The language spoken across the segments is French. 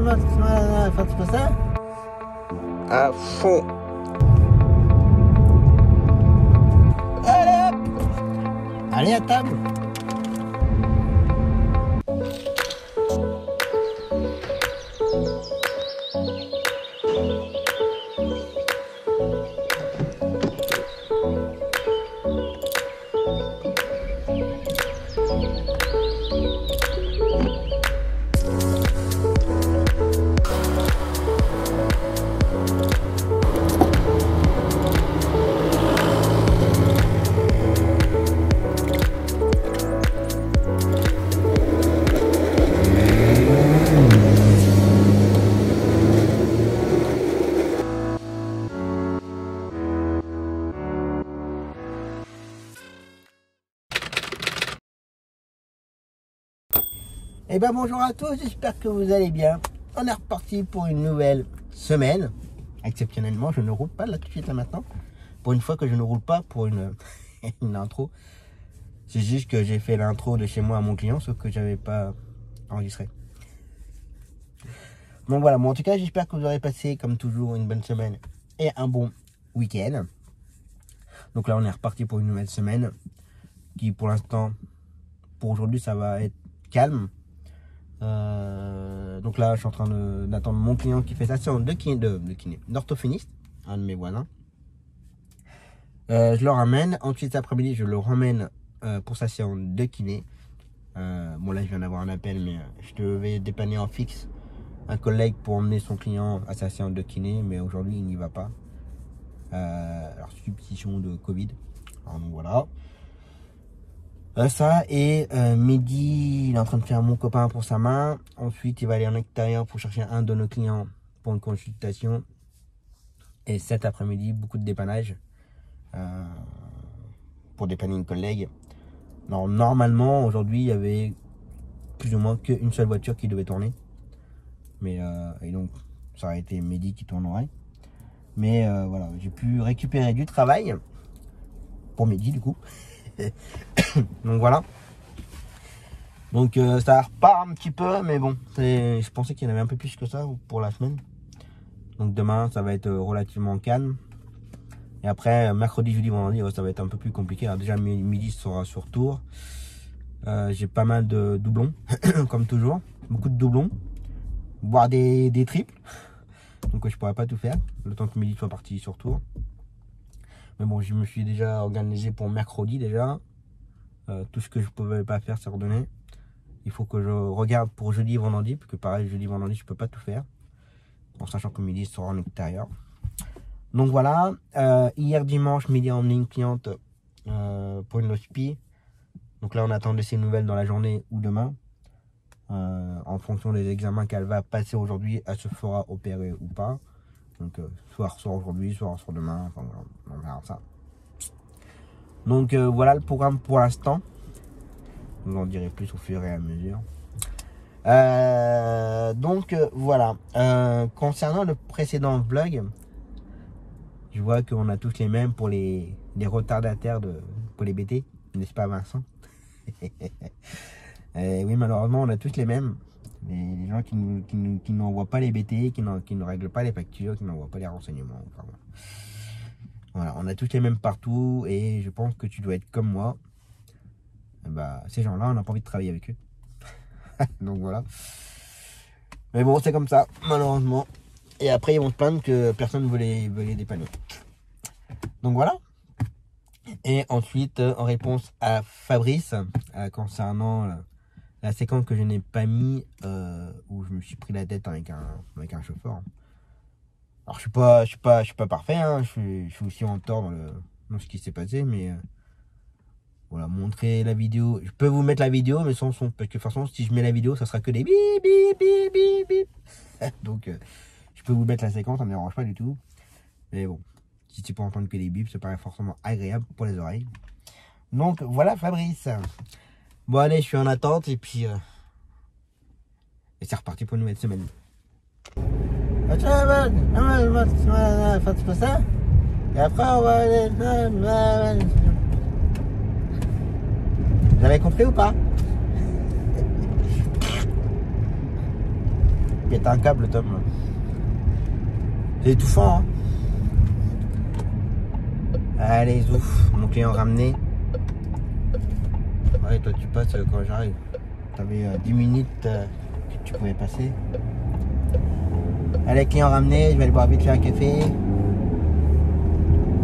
Enfin, tu fais ça à fond. Allez hop. Allez à table. Eh ben bonjour à tous, j'espère que vous allez bien. On est reparti pour une nouvelle semaine. Exceptionnellement, je ne roule pas là tout de suite là maintenant. Pour une fois que je ne roule pas pour une intro. C'est juste que j'ai fait l'intro de chez moi à mon client, sauf que j'avais pas enregistré. Donc voilà, bon, en tout cas j'espère que vous aurez passé comme toujours une bonne semaine et un bon week-end. Donc là on est reparti pour une nouvelle semaine qui pour l'instant, pour aujourd'hui ça va être calme. Donc là je suis en train d'attendre mon client qui fait sa séance d'orthophoniste, un de mes voisins. Je le ramène, ensuite cet après-midi je le ramène pour sa séance de kiné. Bon là je viens d'avoir un appel, mais je devais dépanner en fixe un collègue pour emmener son client à sa séance de kiné, mais aujourd'hui il n'y va pas. Alors substitution de Covid, alors donc voilà. Ça et midi il est en train de faire mon copain pour sa main. Ensuite il va aller en extérieur pour chercher un de nos clients pour une consultation. Et cet après-midi beaucoup de dépannage pour dépanner une collègue. Alors, normalement aujourd'hui il y avait plus ou moins qu'une seule voiture qui devait tourner, mais et donc ça aurait été Mehdi qui tournerait. Mais voilà, j'ai pu récupérer du travail pour Mehdi du coup. Donc voilà. Donc ça repart un petit peu, mais bon, je pensais qu'il y en avait un peu plus que ça pour la semaine. Donc demain ça va être relativement calme. Et après mercredi, jeudi, vendredi, ça va être un peu plus compliqué. Alors déjà midi sera sur Tours. J'ai pas mal de doublons, comme toujours. Beaucoup de doublons, voire des triples. Donc je pourrais pas tout faire, le temps que midi soit parti sur Tours. Mais bon, je me suis déjà organisé pour mercredi déjà. Tout ce que je pouvais pas faire, c'est ordonné. Il faut que je regarde pour jeudi, vendredi, parce que pareil, jeudi, vendredi, je peux pas tout faire. En sachant que midi sera en extérieur. Donc voilà, hier dimanche, midi, on a une cliente pour une hospi. Donc là, on attend de ses nouvelles dans la journée ou demain. En fonction des examens qu'elle va passer aujourd'hui, elle se fera opérer ou pas. Donc soit aujourd'hui, soit demain, enfin voilà, on verra ça. Donc voilà le programme pour l'instant. Je vous en dirai plus au fur et à mesure. Donc voilà. Concernant le précédent vlog, je vois qu'on a tous les mêmes pour les retardataires pour les BT, n'est-ce pas Vincent? Oui, malheureusement on a tous les mêmes. Les gens qui n'envoient pas les BT, qui ne règlent pas les factures, qui n'envoient pas les renseignements. Enfin, voilà, on a tous les mêmes partout et je pense que tu dois être comme moi. Bah, ces gens-là, on n'a pas envie de travailler avec eux. Donc voilà. Mais bon, c'est comme ça, malheureusement. Et après, ils vont se plaindre que personne ne veut les dépanner. Donc voilà. Et ensuite, en réponse à Fabrice, concernant la séquence que je n'ai pas mis, où je me suis pris la tête avec un chauffeur. Alors je suis pas parfait, hein, je suis aussi en tort dans ce qui s'est passé, mais voilà, montrer la vidéo. Je peux vous mettre la vidéo, mais sans son, parce que de toute façon, si je mets la vidéo, ça sera que des bip bip bip bip bip. Donc je peux vous mettre la séquence, ça me dérange pas du tout. Mais bon, si tu peux entendre que des bips, c'est pas forcément agréable pour les oreilles. Donc voilà Fabrice. Bon allez, je suis en attente et puis et c'est reparti pour une nouvelle semaine. Tu fais ça et après on va aller. Vous avez compris ou pas? péter un câble, Tom. C'est étouffant, hein. Allez, zouf, mon client ramené. Ouais, toi tu passes quand j'arrive. T'avais 10 minutes que tu pouvais passer. Allez, client ramené, je vais aller boire vite fait un café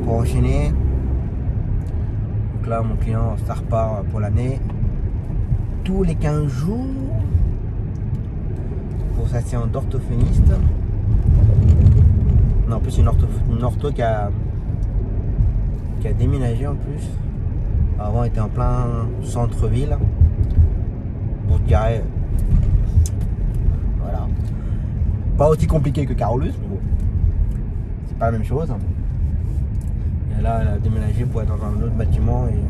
pour enchaîner. Donc là, mon client, ça repart pour l'année. Tous les 15 jours pour sa séance d'orthophoniste. Non, en plus, c'est une ortho qui a déménagé en plus. Avant, on était en plein centre-ville. Pour te garer. Voilà. Pas aussi compliqué que Carolus, mais bon. C'est pas la même chose. Et là, elle a déménagé pour être dans un autre bâtiment et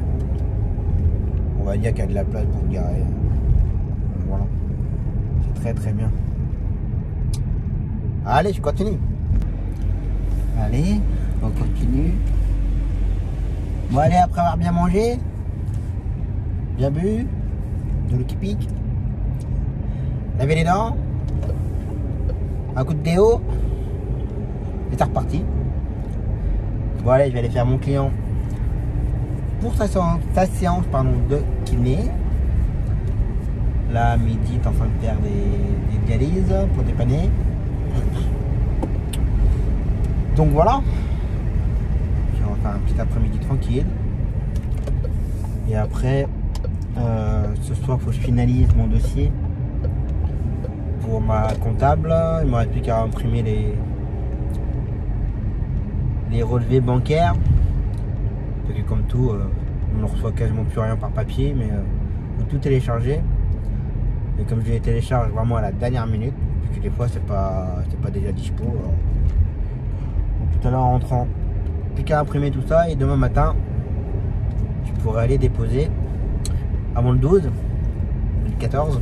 on va dire qu'il y a de la place pour te garer. Voilà. C'est très très bien. Allez, je continue. Allez, on continue. Bon, allez, après avoir bien mangé, bien bu, de l'eau qui pique, laver les dents, un coup de déo, et c'est reparti. Bon, allez, je vais aller faire mon client pour sa séance de kiné. Là, à midi, il est en train de faire des dialyses pour dépanner. Donc voilà. On va faire un petit après-midi tranquille. Et après, ce soir, il faut que je finalise mon dossier pour ma comptable. Il ne me reste plus qu'à imprimer les relevés bancaires. Parce que comme tout, on ne reçoit quasiment plus rien par papier, mais il faut tout télécharger. Et comme je les télécharge vraiment à la dernière minute, parce que des fois, c'est pas déjà dispo. Donc, tout à l'heure en rentrant, plus qu'à imprimer tout ça et demain matin je pourrais aller déposer avant le 12, le 14.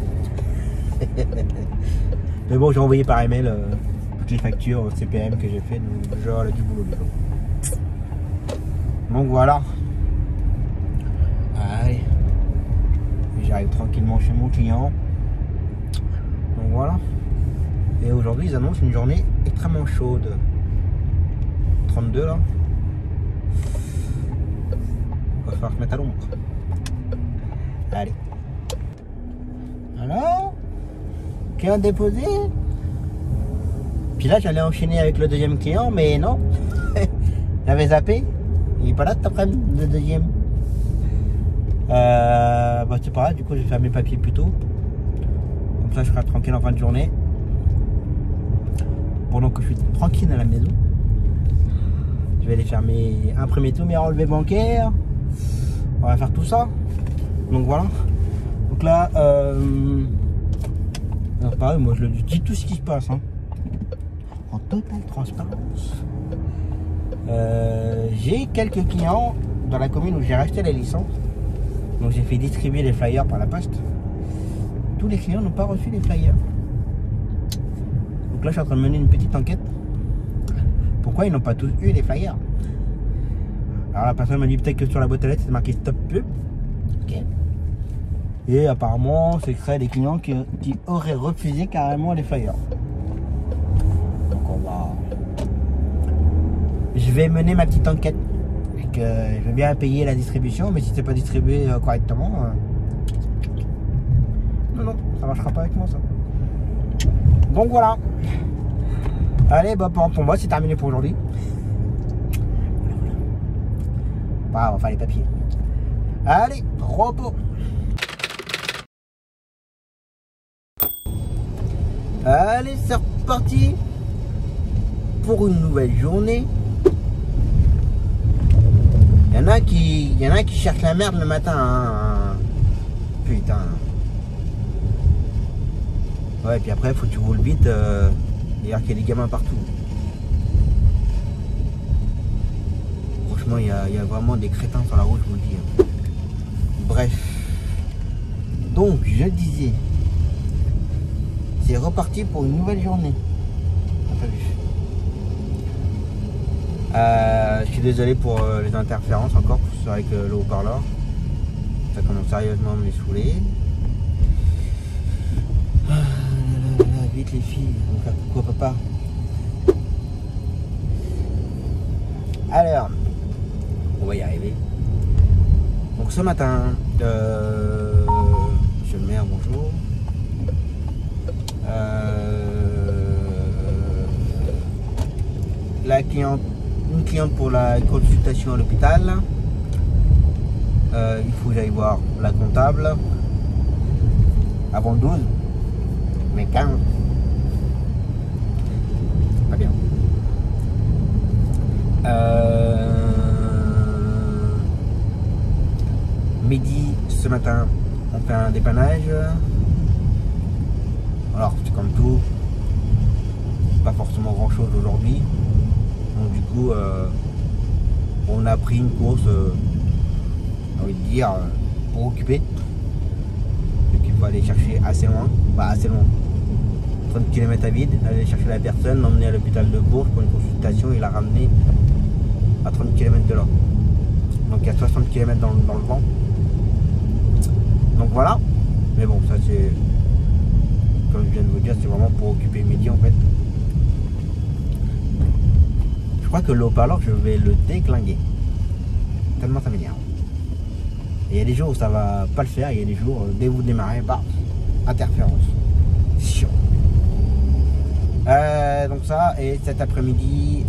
Mais bon, j'ai envoyé par email toutes les factures CPM que j'ai fait, donc genre du boulot du jour. Donc voilà. Allez, j'arrive tranquillement chez mon client. Donc voilà. Et aujourd'hui ils annoncent une journée extrêmement chaude. 32 là. Il va falloir se mettre à l'ombre. Allez. Alors, client déposé. Puis là, j'allais enchaîner avec le deuxième client, mais non. J'avais zappé. Il est pas là cet après-midi, le deuxième. Bah, c'est pas grave, du coup, je vais faire mes papiers plus tôt. Comme ça, je serai tranquille en fin de journée. Pendant que je suis tranquille à la maison. Je vais aller faire imprimer tous mes relevés bancaires. On va faire tout ça. Donc voilà. Donc là, pareil, moi je le dis tout ce qui se passe. Hein. En totale transparence. J'ai quelques clients dans la commune où j'ai racheté la licence. Donc j'ai fait distribuer les flyers par la poste. Tous les clients n'ont pas reçu les flyers. Donc là, je suis en train de mener une petite enquête. Pourquoi ils n'ont pas tous eu les flyers? Alors la personne m'a dit peut-être que sur la boîte à lettres c'est marqué stop pub. Ok. Et apparemment c'est créé des clients qui auraient refusé carrément les flyers. Donc je vais mener ma petite enquête. Et que je veux bien payer la distribution, mais si c'est pas distribué correctement, non, ça marchera pas avec moi ça. Donc voilà. Allez, bah pour moi c'est terminé pour aujourd'hui. Bah, on va faire les papiers. Allez, repos. Allez, c'est reparti pour une nouvelle journée. Il y en a qui cherchent la merde le matin. Hein. Putain. Ouais, puis après, faut que tu roules vite. D'ailleurs, qu'il y a des gamins partout. Franchement, il y a vraiment des crétins sur la route, je vous le dis. Hein. Bref. Donc, je disais, c'est reparti pour une nouvelle journée. Je suis désolé pour les interférences encore, avec le haut-parleur. Ça commence sérieusement à me les saouler. avec les filles, donc pourquoi pas. Alors, on va y arriver. Donc ce matin, monsieur le maire, bonjour. Une cliente pour la consultation à l'hôpital. Il faut que j'aille voir la comptable avant le 12, mais 15. Pas bien. Midi ce matin, on fait un dépannage. Alors c'est comme tout, pas forcément grand chose aujourd'hui. Donc du coup, on a pris une course, j'ai envie de dire, pour occuper. Donc il faut aller chercher assez loin, pas assez loin. 30 km à vide, aller chercher la personne, l'emmener à l'hôpital de Bourges pour une consultation et la ramener à 30 km de là. Donc il y a 60 km dans le vent. Donc voilà. Mais bon, ça c'est, comme je viens de vous dire, c'est vraiment pour occuper midi en fait. Je crois que le haut-parleur, je vais le déglinguer. Tellement ça m'énerve. Et il y a des jours où ça va pas le faire, il y a des jours, dès que vous démarrez, bah, interférence. Chiant. Donc ça, et cet après-midi,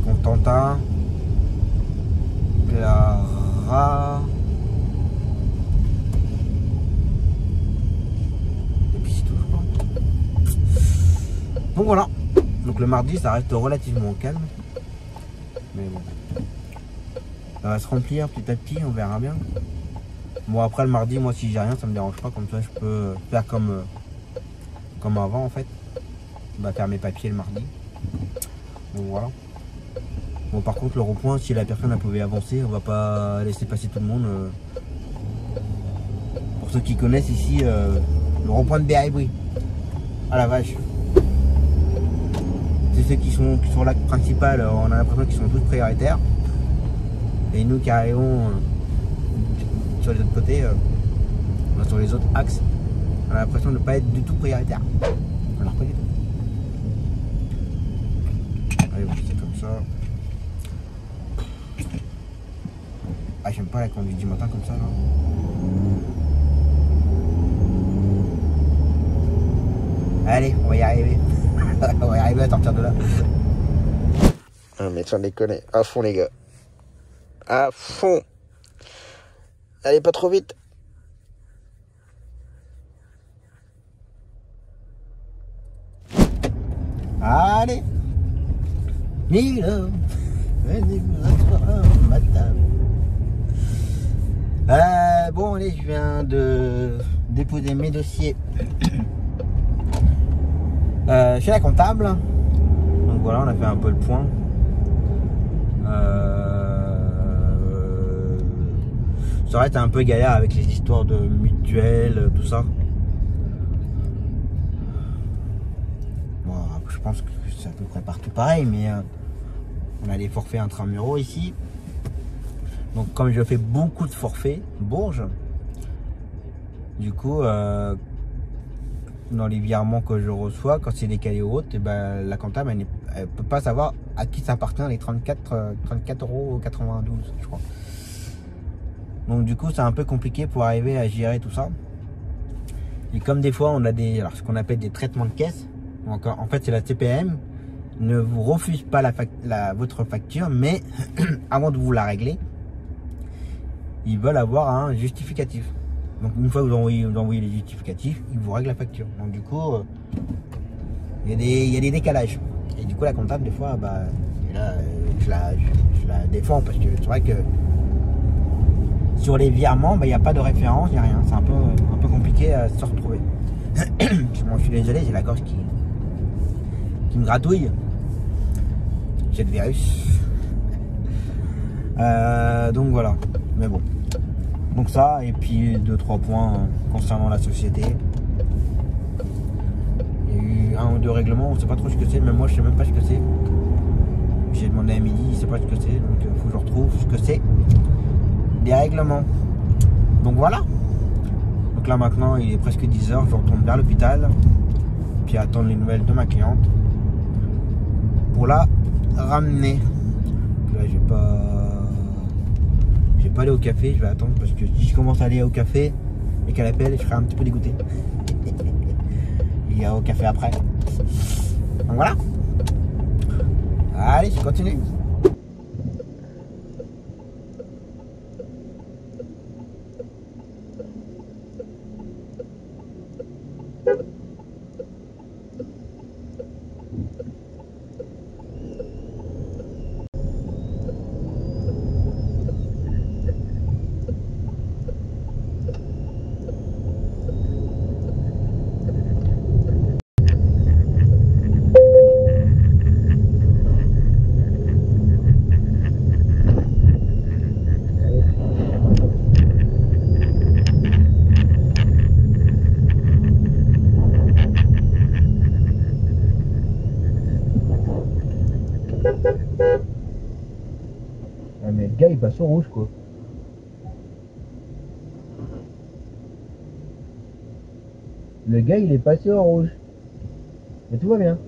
Constantin, Clara, et puis c'est tout, je crois. Donc voilà. Donc le mardi, ça reste relativement calme. Mais bon. Ça va se remplir petit à petit, on verra bien. Bon après le mardi, moi si j'ai rien, ça me dérange pas, comme ça je peux faire comme avant en fait. On va faire mes papiers le mardi. Donc voilà. Bon par contre le rond-point, si la personne elle pouvait avancer, on va pas laisser passer tout le monde. Pour ceux qui connaissent ici, le rond-point de Berry-Brie. Ah la vache. C'est ceux qui sont sur l'axe principal, on a l'impression qu'ils sont tous prioritaires. Et nous qui arrivons sur les autres côtés, sur les autres axes, on a l'impression de ne pas être du tout prioritaire. Alors pas du tout. Allez, c'est comme ça. Ah, j'aime pas la conduite du matin comme ça là. Allez, on va y arriver. On va y arriver à sortir de là. Ah mais sans déconner, à fond les gars. À fond. Allez, pas trop vite. Allez. Mille. Venez-vous asseoir à ma table. Bon, allez, je viens de déposer mes dossiers chez la comptable. Donc voilà, on a fait un peu le point. Ça aurait été un peu galère avec les histoires de mutuelles, tout ça. Bon, je pense que c'est à peu près partout pareil, mais on a des forfaits intramuraux ici. Donc comme je fais beaucoup de forfaits Bourges, du coup dans les virements que je reçois, quand c'est décalé ou autre, et ben, la comptable elle ne peut pas savoir à qui ça appartient les 34,92 €, je crois. Donc du coup c'est un peu compliqué pour arriver à gérer tout ça. Et comme des fois on a ce qu'on appelle des traitements de caisse, donc, en fait c'est la CPM, ne vous refuse pas votre facture, mais avant de vous la régler, ils veulent avoir un justificatif. Donc une fois que vous envoyez les justificatifs, ils vous règlent la facture. Donc du coup, il y a des décalages. Et du coup la comptable des fois, bah, là, je la défends parce que c'est vrai que sur les virements, bah, il n'y a pas de référence, il n'y a rien. C'est un peu compliqué à se retrouver. Moi je suis désolé, j'ai la gorge qui me gratouille. J'ai le virus. Donc voilà. Mais bon. Donc ça, et puis 2-3 points concernant la société. Il y a eu 1 ou 2 règlements, on ne sait pas trop ce que c'est, même moi je sais même pas ce que c'est. J'ai demandé à Midi, il ne sait pas ce que c'est, donc il faut que je retrouve ce que c'est. Des règlements. Donc voilà. Donc Donc là maintenant il est presque 10h, je retourne vers l'hôpital, puis attendre les nouvelles de ma cliente pour la ramener. Là je vais pas aller au café, je vais attendre parce que si je commence à aller au café et qu'elle appelle, je serai un petit peu dégoûté. Il y a au café après. Donc voilà. Allez, je continue. Ah mais le gars il passe au rouge quoi. Le gars il est passé au rouge. Mais tout va bien.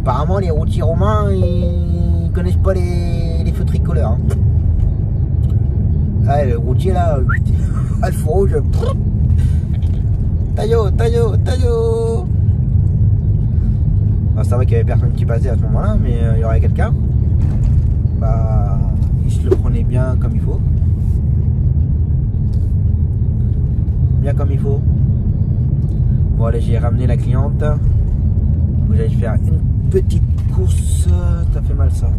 Apparemment les routiers romains ils connaissent pas les feux tricolores. Hein. Ah le routier là, le feu rouge. Taillot. Bon, c'est vrai qu'il y avait personne qui passait à ce moment-là, mais il y aurait quelqu'un. Bah, il se le prenait bien comme il faut. Bien comme il faut. Bon allez, j'ai ramené la cliente. Vous allez faire une petite course. Ça fait mal ça.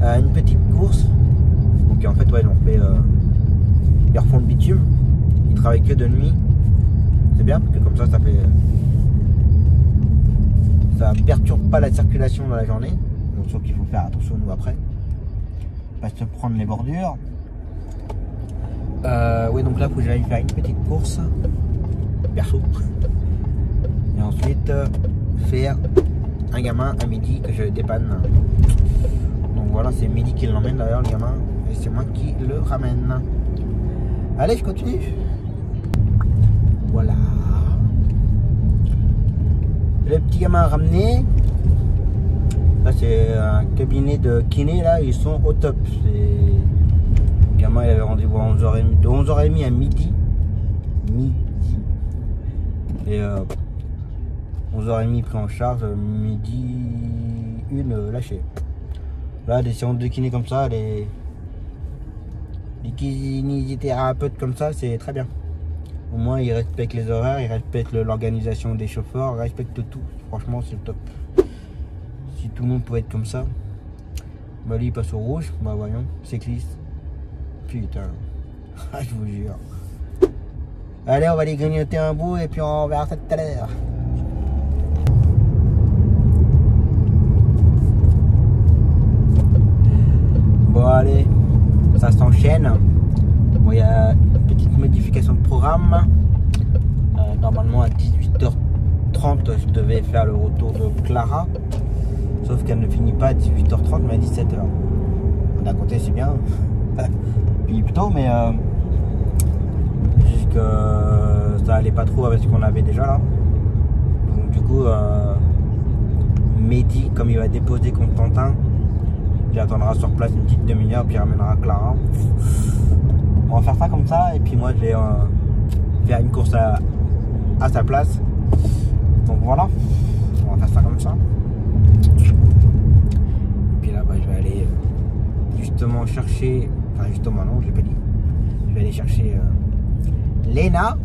Ouais. Une petite course. Donc en fait ouais, ils refont le bitume. Ils travaillent que de nuit. C'est bien parce que comme ça fait. Ça perturbe pas la circulation dans la journée. Donc sauf qu'il faut faire attention nous après. Pas se prendre les bordures. Oui donc là il faut que j'aille faire une petite course. Perso. Et ensuite faire un gamin à midi que je dépanne. Donc voilà, c'est midi qui l'emmène d'ailleurs le gamin. Et c'est moi qui le ramène. Allez, je continue. Voilà. Le petit gamin ramené. Là c'est un cabinet de kiné, là ils sont au top. Le gamin il avait rendez-vous à 11h30, de 11h30 à midi. Et 11h30 pris en charge, midi 1 lâché. Là des séances de kiné comme ça, les kinésithérapeutes comme ça, c'est très bien. Au moins ils respectent les horaires, ils respectent l'organisation des chauffeurs, ils respectent tout. Franchement c'est le top. Si tout le monde pouvait être comme ça. Bah lui il passe au rouge, bah voyons, cycliste. Putain, je vous jure. Allez, on va aller grignoter un bout et puis on verra ça tout à l'heure. Bon allez, ça s'enchaîne. Bon, il y a une petite modification de programme. Normalement à 18h30 je devais faire le retour de Clara. Sauf qu'elle ne finit pas à 18h30 mais à 17h. D'un côté c'est bien. Puis plus tôt, mais juste que ça allait pas trop avec ce qu'on avait déjà là. Donc du coup Mehdi, comme il va déposer Constantin, il attendra sur place une petite demi-heure puis il ramènera Clara. On va faire ça comme ça et puis moi je vais faire une course à sa place. Donc voilà, on va faire ça comme ça. Et puis là bah, je vais aller justement chercher, enfin justement non, je l'ai pas dit. Je vais aller chercher Léna,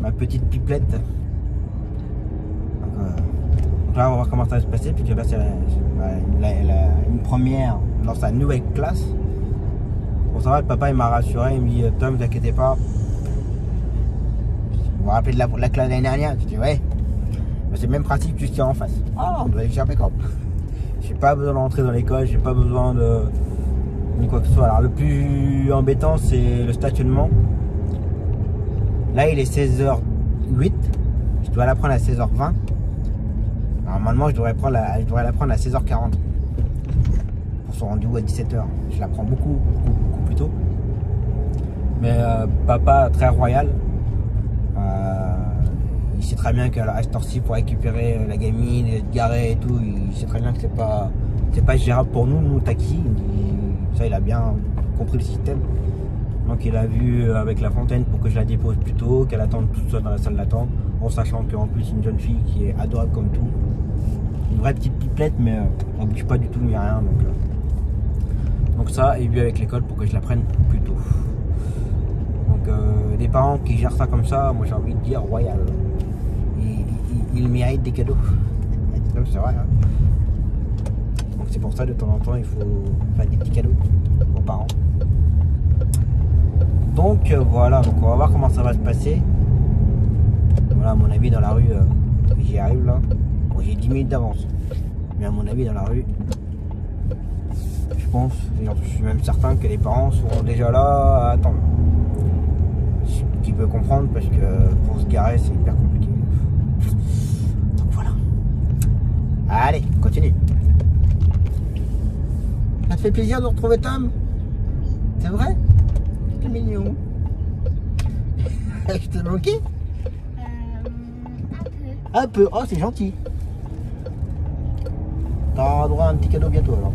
ma petite pipelette. Donc là on va voir comment ça va se passer, puisque là c'est une première dans sa nouvelle classe. Bon ça va, le papa il m'a rassuré, il me dit Tom, ne vous inquiétez pas. Vous vous rappelez de la classe l'année dernière? Je dis ouais. C'est le même principe juste en face. Ah, on doit aller chercher comme. J'ai pas besoin d'entrer dans l'école, j'ai pas besoin de ni quoi que ce soit. Alors le plus embêtant c'est le stationnement. Là il est 16h08, je dois la prendre à 16h20. Normalement je devrais la prendre à 16h40 pour son rendez-vous à 17h. Je la prends beaucoup plus tôt. Mais papa très royal. Il sait très bien qu'à cette heure-ci pour récupérer la gamine, être garé et tout, il sait très bien que c'est pas gérable pour nous taxis. Ça, il a bien compris le système. Donc il a vu avec la Fontaine pour que je la dépose plus tôt, qu'elle attende toute seule dans la salle d'attente, en sachant qu'en plus une jeune fille qui est adorable comme tout. Une vraie petite pipelette, mais on ne bouge pas du tout ni rien. Donc ça, et vu avec l'école pour que je la prenne plus tôt. Donc des parents qui gèrent ça comme ça, moi j'ai envie de dire royal. Ils méritent des cadeaux. C'est vrai. Hein. Donc c'est pour ça de temps en temps il faut faire des petits cadeaux aux parents. Donc voilà, donc on va voir comment ça va se passer. Voilà, à mon avis dans la rue, j'y arrive là. Bon, j'ai 10 minutes d'avance. Mais à mon avis dans la rue, je pense, je suis même certain que les parents seront déjà là à attendre. Ce qui peut comprendre parce que pour se garer c'est hyper compliqué. Donc voilà. Allez, continue. Ça te fait plaisir de retrouver Tom? C'est vrai? C'est mignon. Je t'ai manqué? Un peu. Un peu. Oh, c'est gentil. T'auras droit à un petit cadeau bientôt alors.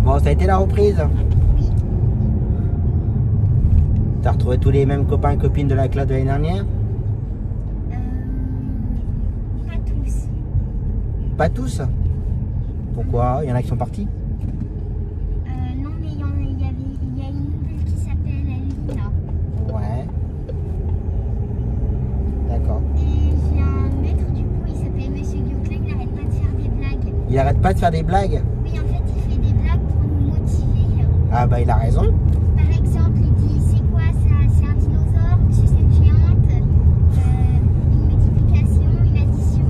Bon, ça a été la reprise. Oui. T'as retrouvé tous les mêmes copains et copines de la classe de l'année dernière? Pas tous. Pas tous? Pourquoi? Il y en a qui sont partis? Non, mais il y a une nouvelle qui s'appelle Lina. Ouais. D'accord. Et j'ai un maître, du coup, il s'appelle Monsieur Guillaume, il arrête pas de faire des blagues. Il arrête pas de faire des blagues? Oui, en fait, il fait des blagues pour nous motiver. Ah bah il a raison. Par exemple, il dit c'est quoi ça? C'est un dinosaure, une sucette géante, une multiplication, une addition.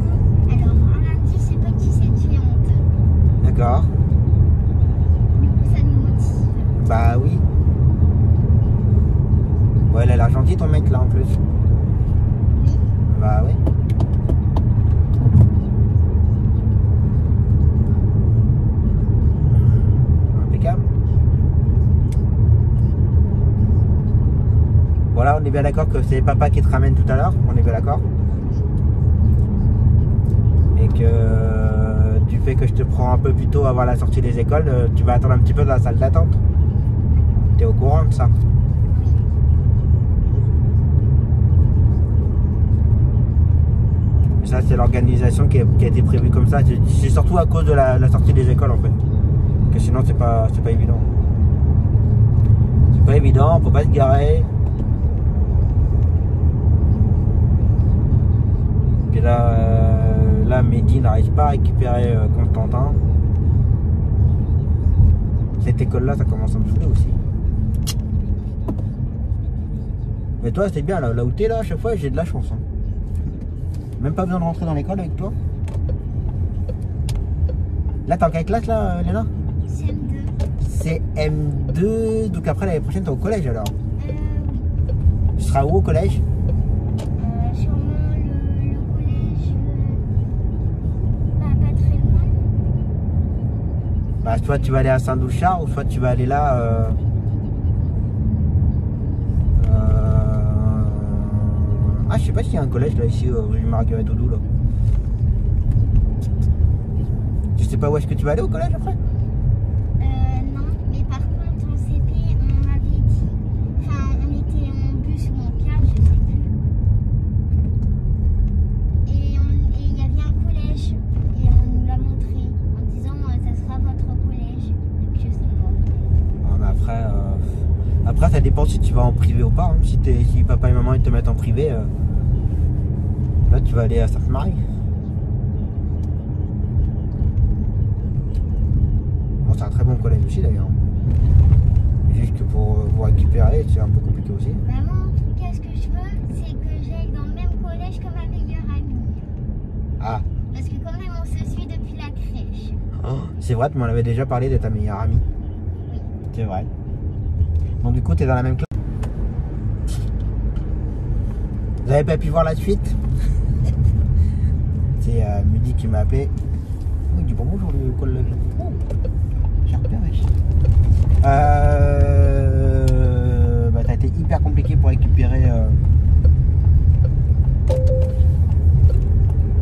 Alors, un indice, c'est pas une sucette géante. D'accord. Du coup, ça nous motive. Bah oui. Ouais, il a l'air gentil ton mec là en plus. Oui. Bah oui. Impeccable. Voilà, on est bien d'accord que c'est papa qui te ramène tout à l'heure. On est bien d'accord. Et que du fait que je te prends un peu plus tôt avant la sortie des écoles, tu vas attendre un petit peu dans la salle d'attente. T'es au courant de ça? Ça, c'est l'organisation qui a été prévue comme ça. C'est surtout à cause de la sortie des écoles en fait. Que sinon, c'est pas évident. C'est pas évident, on peut pas se garer. Puis là Mehdi n'arrive pas à récupérer Constantin. Cette école-là, ça commence à me saouler aussi. Mais toi, c'est bien, là où t'es là, à chaque fois, j'ai de la chance. Hein. Même pas besoin de rentrer dans l'école avec toi. Là, t'es en quelle classe, là, Léna? CM2. CM2, donc après, l'année prochaine, t'es au collège, alors? Tu seras où au collège? Sûrement le collège, pas très loin. Bah, soit tu vas aller à Saint-Douchard, ou soit tu vas aller là... Ah, je sais pas s'il y a un collège là ici rue Marguerite Audoux là. Je sais pas où est-ce que tu vas aller au collège après? Non, mais par contre en CP on m'avait dit, enfin on était en bus ou en car, je sais plus. Et il y avait un collège et on nous l'a montré en disant ça sera votre collège. Je sais pas. Ah, mais après ça dépend si tu vas en privé ou pas. Hein. Si papa et maman ils te mettent en privé, là tu vas aller à Sainte-Marie. Bon, c'est un très bon collège aussi d'ailleurs. Juste que pour vous récupérer, c'est un peu compliqué aussi. Maman, en tout cas, ce que je veux, c'est que j'aille dans le même collège que ma meilleure amie. Ah, Parce que quand même, on se suit depuis la crèche. c'est vrai, tu m'en avais déjà parlé de ta meilleure amie. Oui. C'est vrai. Donc du coup, tu es dans la même classe. Vous avez pas pu voir la suite? C'est Mehdi qui m'a appelé. Il dit bon, bonjour le collègue. Oh, j'ai repéré. Bah, ça a été hyper compliqué pour récupérer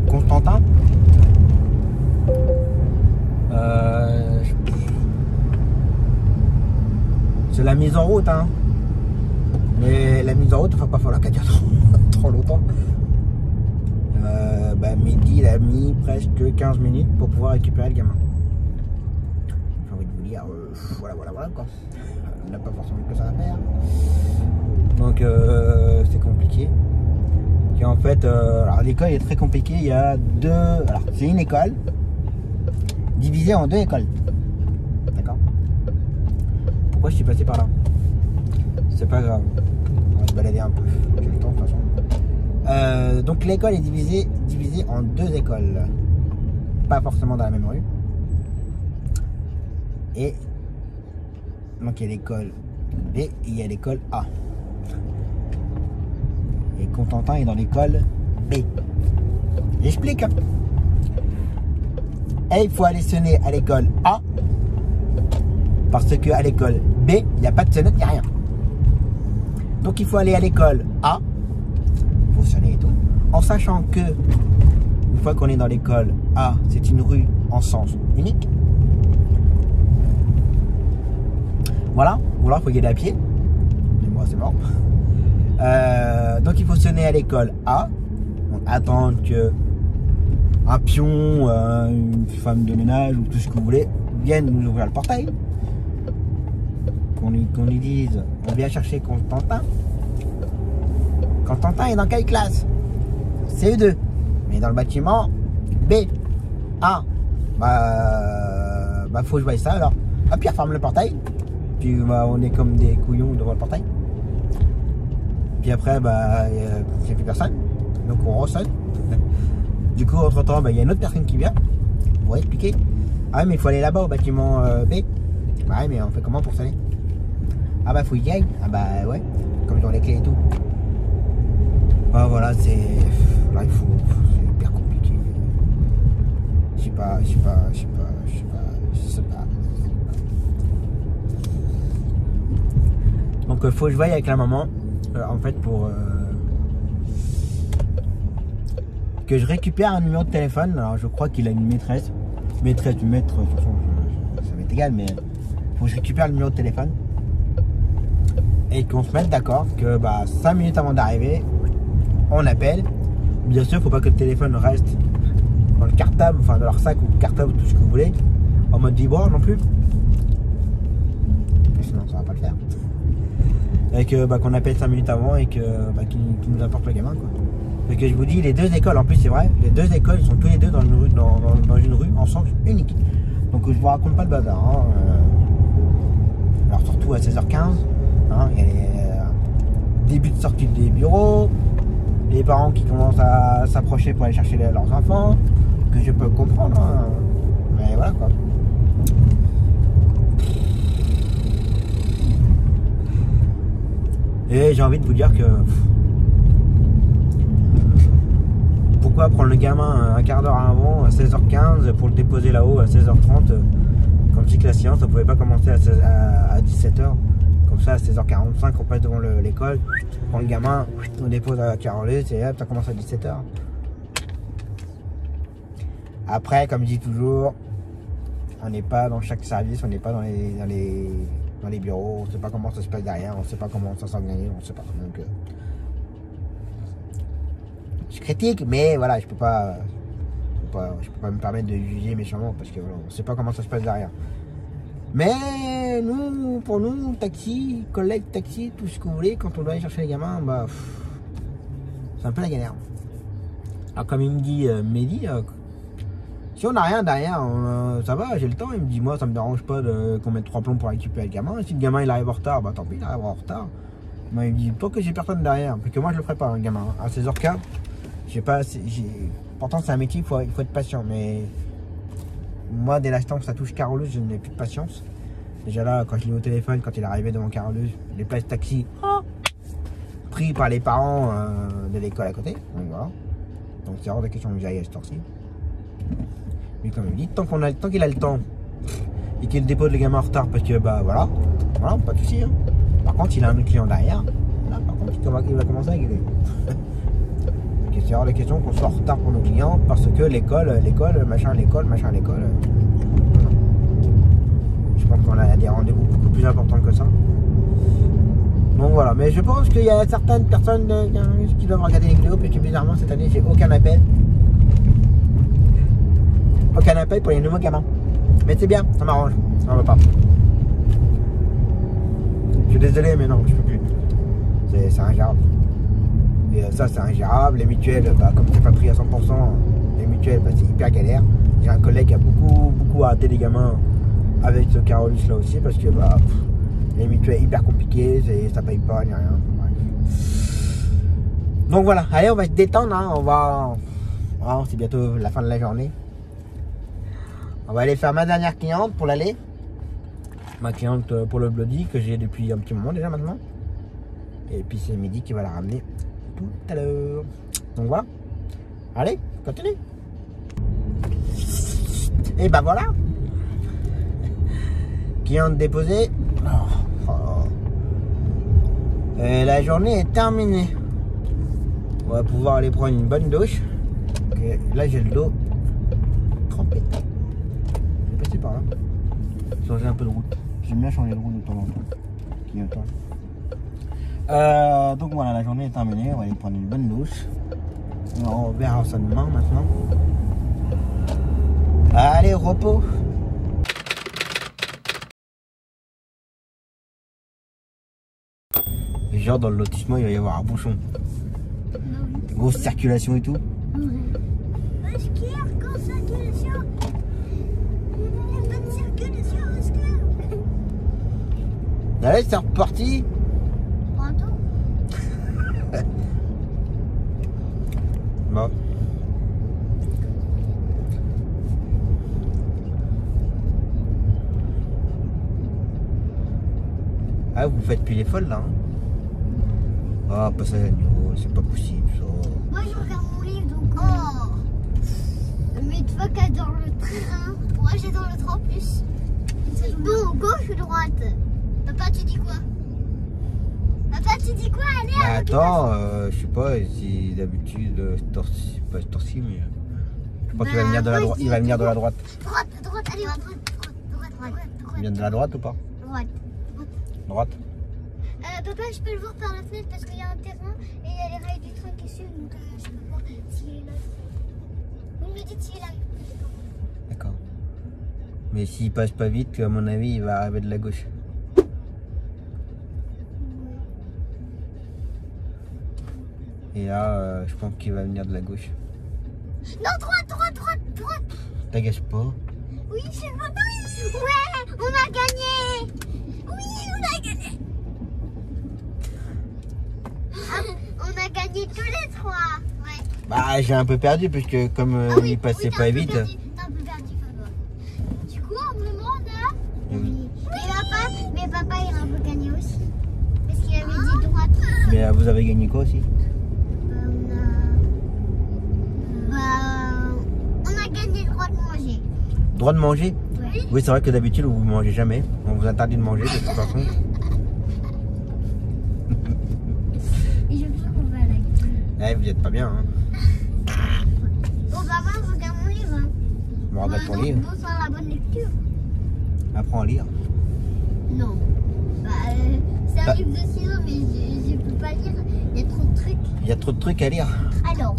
Constantin. C'est la mise en route, hein. Mais la mise en route, il ne va pas falloir qu'elle dure trop longtemps. Bah, Mehdi, il a mis presque 15 minutes pour pouvoir récupérer le gamin. J'ai envie de vous dire, voilà quoi. On n'a pas forcément que ça à faire. Donc c'est compliqué. Et en fait, alors l'école est très compliquée. Il y a deux. Alors c'est une école divisée en deux écoles. D'accord. Pourquoi je suis passé par là? C'est pas grave. On va se balader un peu. J'ai le temps de toute façon. Donc l'école est divisée en deux écoles. Pas forcément dans la même rue. Et donc il y a l'école B et il y a l'école A. Et Constantin est dans l'école B. J'explique. Hein. Et il faut aller sonner à l'école A. Parce qu'à l'école B, il n'y a pas de sonnette, il n'y a rien. Donc il faut aller à l'école A. Il faut sonner et tout. En sachant que, une fois qu'on est dans l'école A, c'est une rue en sens unique. Voilà. Ou alors il faut y aller à pied. Mais moi c'est mort. Donc il faut sonner à l'école A. Donc, attendre que un pion, une femme de ménage ou tout ce que vous voulez vienne nous ouvrir le portail. Qu'on lui dise on vient chercher Constantin. Constantin est dans quelle classe? CE2. Mais dans le bâtiment B. A. Bah faut que je voie ça alors. Hop, il referme le portail. Puis bah, on est comme des couillons devant le portail. Puis après bah il n'y a plus personne. Donc on ressonne. Du coup entre temps bah, il y a une autre personne qui vient pour expliquer. Ah mais il faut aller là-bas au bâtiment B. Bah ouais mais on fait comment pour sonner? Ah bah faut y aller. Ah bah ouais. Comme dans les clés et tout. Bah voilà c'est. Là il faut. C'est hyper compliqué. Je sais pas. Donc faut que je voie avec la maman. En fait pour que je récupère un numéro de téléphone. Alors je crois qu'il a une maîtresse. Maîtresse du maître, de toute façon ça m'est égal, mais faut que je récupère le numéro de téléphone. Et qu'on se mette d'accord que bah 5 minutes avant d'arriver, on appelle. Bien sûr, faut pas que le téléphone reste dans le cartable, enfin dans leur sac ou cartable, tout ce que vous voulez, en mode vibreur non plus. Sinon ça va pas le faire. Et que bah, qu'on appelle 5 minutes avant et que bah, qu'il nous apporte le gamin quoi. Et que je vous dis les deux écoles, en plus c'est vrai, les deux écoles sont tous les deux dans une rue, dans une rue en sens unique. Donc je vous raconte pas de bazar. Hein. Alors surtout à 16h15, hein, il y a les débuts de sortie des bureaux, les parents qui commencent à s'approcher pour aller chercher leurs enfants, que je peux comprendre. Hein. Mais voilà quoi. Et j'ai envie de vous dire que pourquoi prendre le gamin un quart d'heure avant, à 16h15, pour le déposer là-haut à 16h30, comme si que la séance ne pouvait pas commencer à 17h. Comme ça à 16h45 on passe devant l'école, on prend le gamin, on dépose à Carolus et hop ça commence à 17h. Après comme je dis toujours, on n'est pas dans chaque service, on n'est pas dans les bureaux, on ne sait pas comment ça se passe derrière, on ne sait pas comment ça s'organise, on ne sait pas. Donc, je critique, mais voilà, je peux pas me permettre de juger méchamment parce que voilà, on ne sait pas comment ça se passe derrière. Mais nous, pour nous, taxi, collègue taxi, tout ce que vous voulez, quand on doit aller chercher les gamins, bah, c'est un peu la galère. Alors comme il me dit Mehdi, si on n'a rien derrière, ça va, j'ai le temps. Il me dit moi ça me dérange pas qu'on mette 3 plombs pour récupérer le gamin. Si le gamin il arrive en retard, bah tant pis, il arrivera en retard. Moi il me dit tant que j'ai personne derrière, parce que moi je le ferai pas un gamin. À 16h15, j'ai pas, pourtant c'est un métier, il faut être patient. Mais moi dès l'instant que ça touche Carolus, je n'ai plus de patience. Déjà là, quand je l'ai au téléphone, quand il est arrivé devant Carolus, les places taxi pris par les parents de l'école à côté. Donc voilà. Donc c'est hors de question que j'aille à cette heure-ci. Mais comme il me dit, tant qu'il a le temps, et qu'il dépose le gamin en retard parce que bah voilà, pas de souci. Hein. Par contre, il a un autre client derrière. Là, par contre, il va commencer à gueuler. C'est hors de question qu'on soit en retard pour nos clients parce que l'école, machin. Je pense qu'on a des rendez-vous beaucoup plus importants que ça. Donc voilà, mais je pense qu'il y a certaines personnes qui doivent regarder les vidéos parce que bizarrement cette année j'ai aucun appel. Aucun appel pour les nouveaux gamins. Mais c'est bien, ça m'arrange, ça ne va pas. Je suis désolé mais non, je peux plus. C'est ingérable. Et ça c'est ingérable, les mutuelles, bah, comme c'est pas pris à 100%, les mutuelles bah, c'est hyper galère. J'ai un collègue qui a beaucoup arrêté les gamins avec ce Carolus là aussi parce que bah, les mutuelles hyper compliquées, ça paye pas, ni rien. Donc voilà, allez on va se détendre, hein. On va. Oh, c'est bientôt la fin de la journée. On va aller faire ma dernière cliente pour l'aller. Ma cliente pour le Bloody que j'ai depuis un petit moment déjà maintenant. Et puis c'est Mehdi qui va la ramener tout à l'heure. Donc voilà. Allez, continue. Et bah voilà. Cliente déposée. Et la journée est terminée. On va pouvoir aller prendre une bonne douche. Et là j'ai le dos trempé. Je vais passer par là. Changer un peu de route. J'aime bien changer de route de temps en temps. Donc voilà, la journée est terminée. On va aller prendre une bonne douche. On verra ça demain maintenant. Allez, au repos. Genre dans le lotissement il va y avoir un bouchon. Grosse circulation et tout. Est-ce qu'il y a encore circulation? Il n'y a pas de circulation, est-ce que... Allez, c'est reparti. Pardon? Bon. Ah, vous faites plus les folles là, hein. Ah, passage à niveau, c'est pas possible ça. Moi je regarde mon livre donc... Oh! Mais toi qui adore le train, moi j'adore le train en plus. Bon, gauche ou droite? Papa tu dis quoi? Papa tu dis quoi? Allez, Bah attends, je sais pas si d'habitude, pas torsi, mais je crois qu'il va venir de la droite. Il va venir de la droite. Droite, allez, droite. Il vient de la droite ou pas? Droite. Papa, je peux le voir par la fenêtre parce qu'il y a un terrain et il y a les rails du train qui suivent, donc je peux voir s'il est là. Vous me dites s'il est là. D'accord. Mais s'il passe pas vite, à mon avis, il va arriver de la gauche. Et là, je pense qu'il va venir de la gauche. Non, droite. T'agaces pas. Oui, c'est bon. Ouais, on a gagné. Oui, on a gagné. On a gagné tous les trois. Ouais. Bah, j'ai un peu perdu parce que comme il passait pas vite. T'as un peu perdu, papa. Du coup, on me demande. Oui. Mais papa, il a un peu gagné aussi. Parce qu'il avait dit droite. Mais vous avez gagné quoi aussi? On a gagné le droit de manger. Droit de manger? Oui. Oui, c'est vrai que d'habitude, vous ne mangez jamais. On vous interdit de manger de toute façon. Et je crois qu'on va à la gueule. Eh, vous êtes pas bien, hein. Bon, bah, moi, je regarde mon livre. Hein. Bon, regarde ton livre. Bonsoir, la bonne lecture. Apprends à lire. Non. Bah, c'est un livre de 6 ans, mais je peux pas lire. Il y a trop de trucs. Il y a trop de trucs à lire. Alors.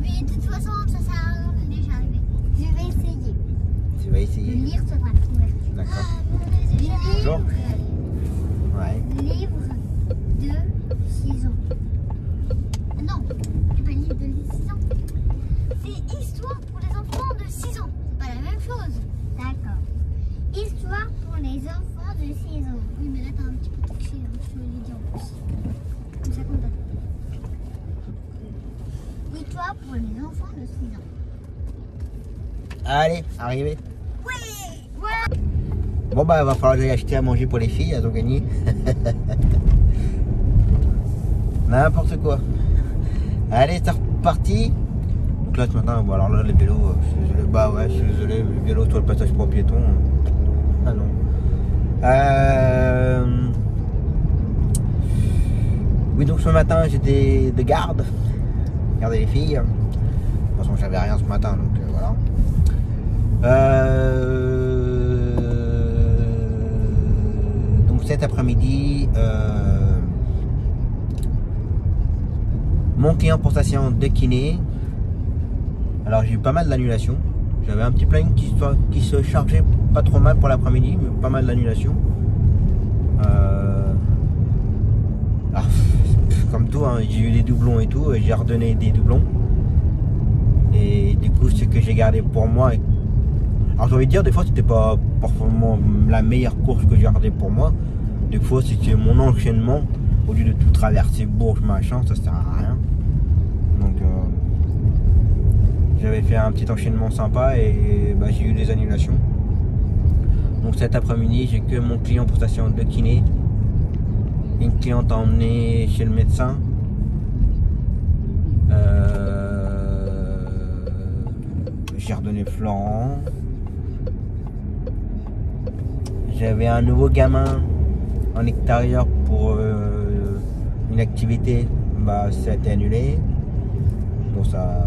Mais de toute façon, ça sert à rien de déjà arriver. Je vais essayer. Tu vas De essayer. lire sur la couverture. D'accord. Bonjour. Ouais. Livre de 6 ans. Non, c'est pas un livre de 6 ans. C'est histoire pour les enfants de 6 ans. C'est pas la même chose. D'accord. Histoire pour les enfants de 6 ans. Oui, mais là, t'as un petit peu touché. Hein. Je te l'ai dit en plus. Comme ça compte pas. Histoire pour les enfants de 6 ans. Allez, arrivez. Oui. Ouais. Bon, bah, il va falloir que j'aille acheter à manger pour les filles. Elles ont gagné. N'importe quoi. Allez, c'est reparti. Donc là, ce matin, bon, alors là, les vélos, je suis désolé. Bah ouais, je suis désolé. Le vélo sur le passage pour piétons. Oui, donc ce matin j'étais de garde, garder les filles. De toute façon j'avais rien ce matin, donc voilà. Donc cet après-midi, mon client pour sa séance de kiné. Alors j'ai eu pas mal d'annulations. J'avais un petit planning qui se chargeait pas trop mal pour l'après-midi, mais pas mal d'annulations. Comme tout, hein, j'ai eu des doublons et tout, et j'ai redonné des doublons. Et du coup, ce que j'ai gardé pour moi. Alors j'ai envie de dire, des fois c'était pas forcément la meilleure course que j'ai gardée pour moi. Des fois c'était mon enchaînement. Au lieu de tout traverser Bourges, machin, ça sert à rien. Donc j'avais fait un petit enchaînement sympa et bah, j'ai eu des annulations. Donc cet après-midi, j'ai que mon client pour sa séance de kiné. Une cliente a emmené chez le médecin. J'ai redonné Florent. J'avais un nouveau gamin en extérieur pour une activité, bah ça a été annulé. Bon, ça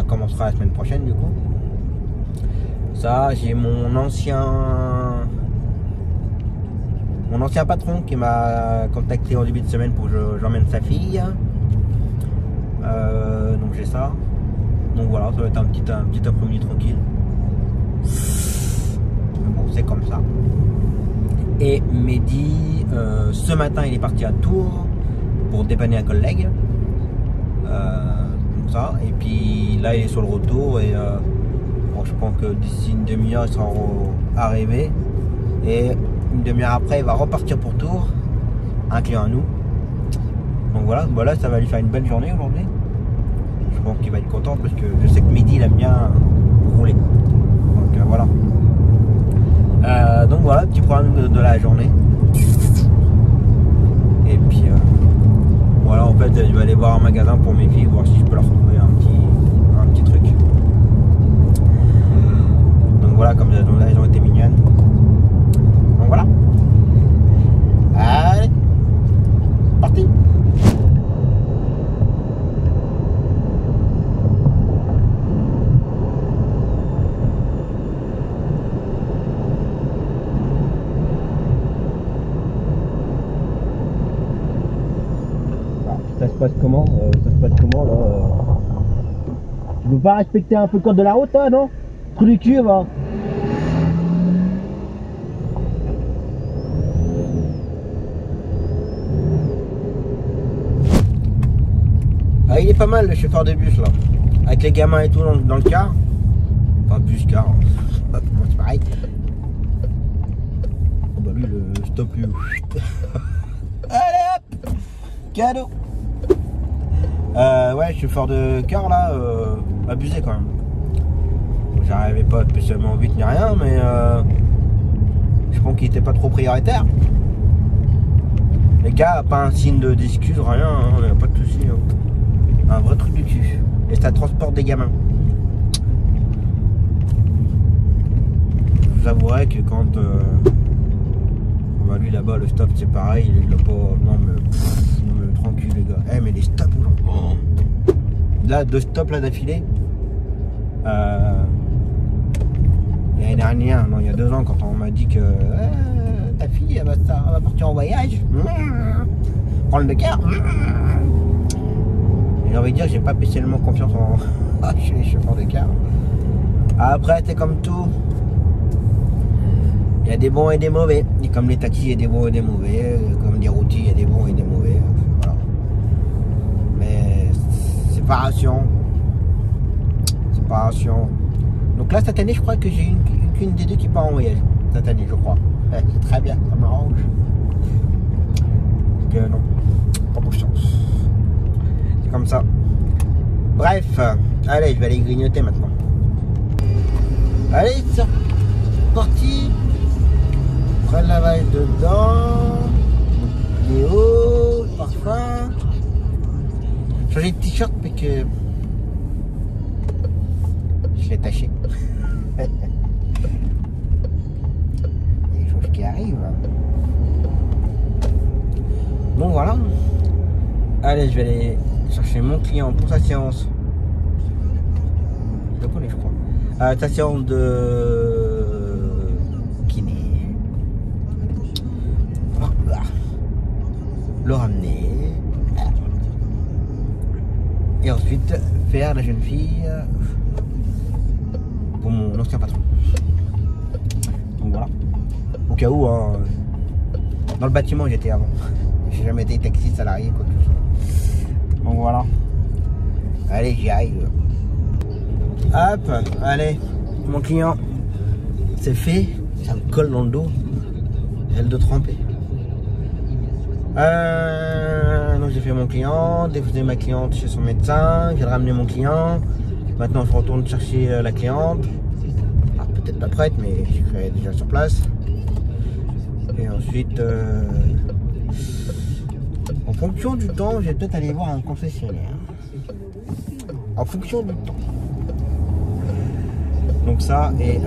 commencera la semaine prochaine du coup. Ça, j'ai mon ancien patron qui m'a contacté en début de semaine pour que j'emmène sa fille. Donc j'ai ça. Donc voilà, ça va être un petit après-midi tranquille. Mais bon, c'est comme ça. Et Mehdi, ce matin, il est parti à Tours pour dépanner un collègue. Comme ça. Et puis là, il est sur le retour. Et bon, je pense que d'ici une demi-heure, il sera arrivé. Et une demi-heure après, il va repartir pour Tours. Un client à nous. Donc voilà, voilà, ça va lui faire une belle journée aujourd'hui. Je pense qu'il va être content parce que je sais que Mehdi, il aime bien rouler. Donc voilà. Donc voilà, petit programme de la journée. Et puis voilà, en fait, je vais aller voir un magasin pour mes filles, voir si je peux leur trouver un petit truc. Donc voilà, comme elles ont été mignonnes. Donc voilà. Allez, parti. Ça se passe comment là Tu veux pas respecter un peu le code de la route, toi, non? Trou du cul, va. Ah, il est pas mal le chauffeur de bus là. Avec les gamins et tout dans le car. Enfin, bus, car. C'est pareil. Oh bah lui, le stop lui. Allez hop, cadeau. Ouais, chauffeur de car là, abusé quand même. J'arrivais pas spécialement vite ni rien, mais je pense qu'il était pas trop prioritaire. Les gars, pas un signe d'excuse, rien, hein, y a pas de soucis. Hein. Un vrai truc du cul. Et ça transporte des gamins. Je vous avouerai que quand bah lui là-bas, le stop c'est pareil, il a pas. Non mais tranquille les gars. Eh mais les stops oh. Là, 2 stops là d'affilée. L'année dernière, non, il y a 2 ans, quand on m'a dit que ta fille elle va partir en voyage. Prendre le car. J'ai envie de dire, j'ai pas spécialement confiance chez les chauffeurs de car. Après, c'est comme tout. Il y a des bons et des mauvais. Et comme les taxis, il y a des bons et des mauvais. Comme les routiers, il y a des bons et des mauvais. Voilà. Mais séparation. Donc là, cette année, je crois que j'ai qu'une des deux qui part en voyage. Cette année, je crois. Ouais, c'est très bien, ça m'arrange. Donc non, pas de chance. C'est comme ça. Bref, allez, je vais aller grignoter maintenant. Allez, c'est parti. Après le lavage dedans. Vidéo, parfum. Changer de t-shirt parce que je l'ai taché. Donc voilà. Allez, je vais aller chercher mon client pour sa séance. Je le connais, je crois. Sa séance de kiné. Voilà. Le ramener. Et ensuite faire la jeune fille pour mon ancien patron. Donc voilà. Au cas où, hein, dans le bâtiment j'étais avant. J'ai jamais été taxi salarié, quoi que ce soit. Donc voilà. Allez, j'y arrive. Hop, allez, mon client, c'est fait. Ça me colle dans le dos. Gel de tremper. Donc j'ai fait mon client, déposé ma cliente chez son médecin, j'ai ramené mon client. Maintenant je retourne chercher la cliente. Alors peut-être pas prête, mais je serai déjà sur place. Et ensuite, en fonction du temps, je vais peut-être aller voir un concessionnaire. En fonction du temps. Donc ça, et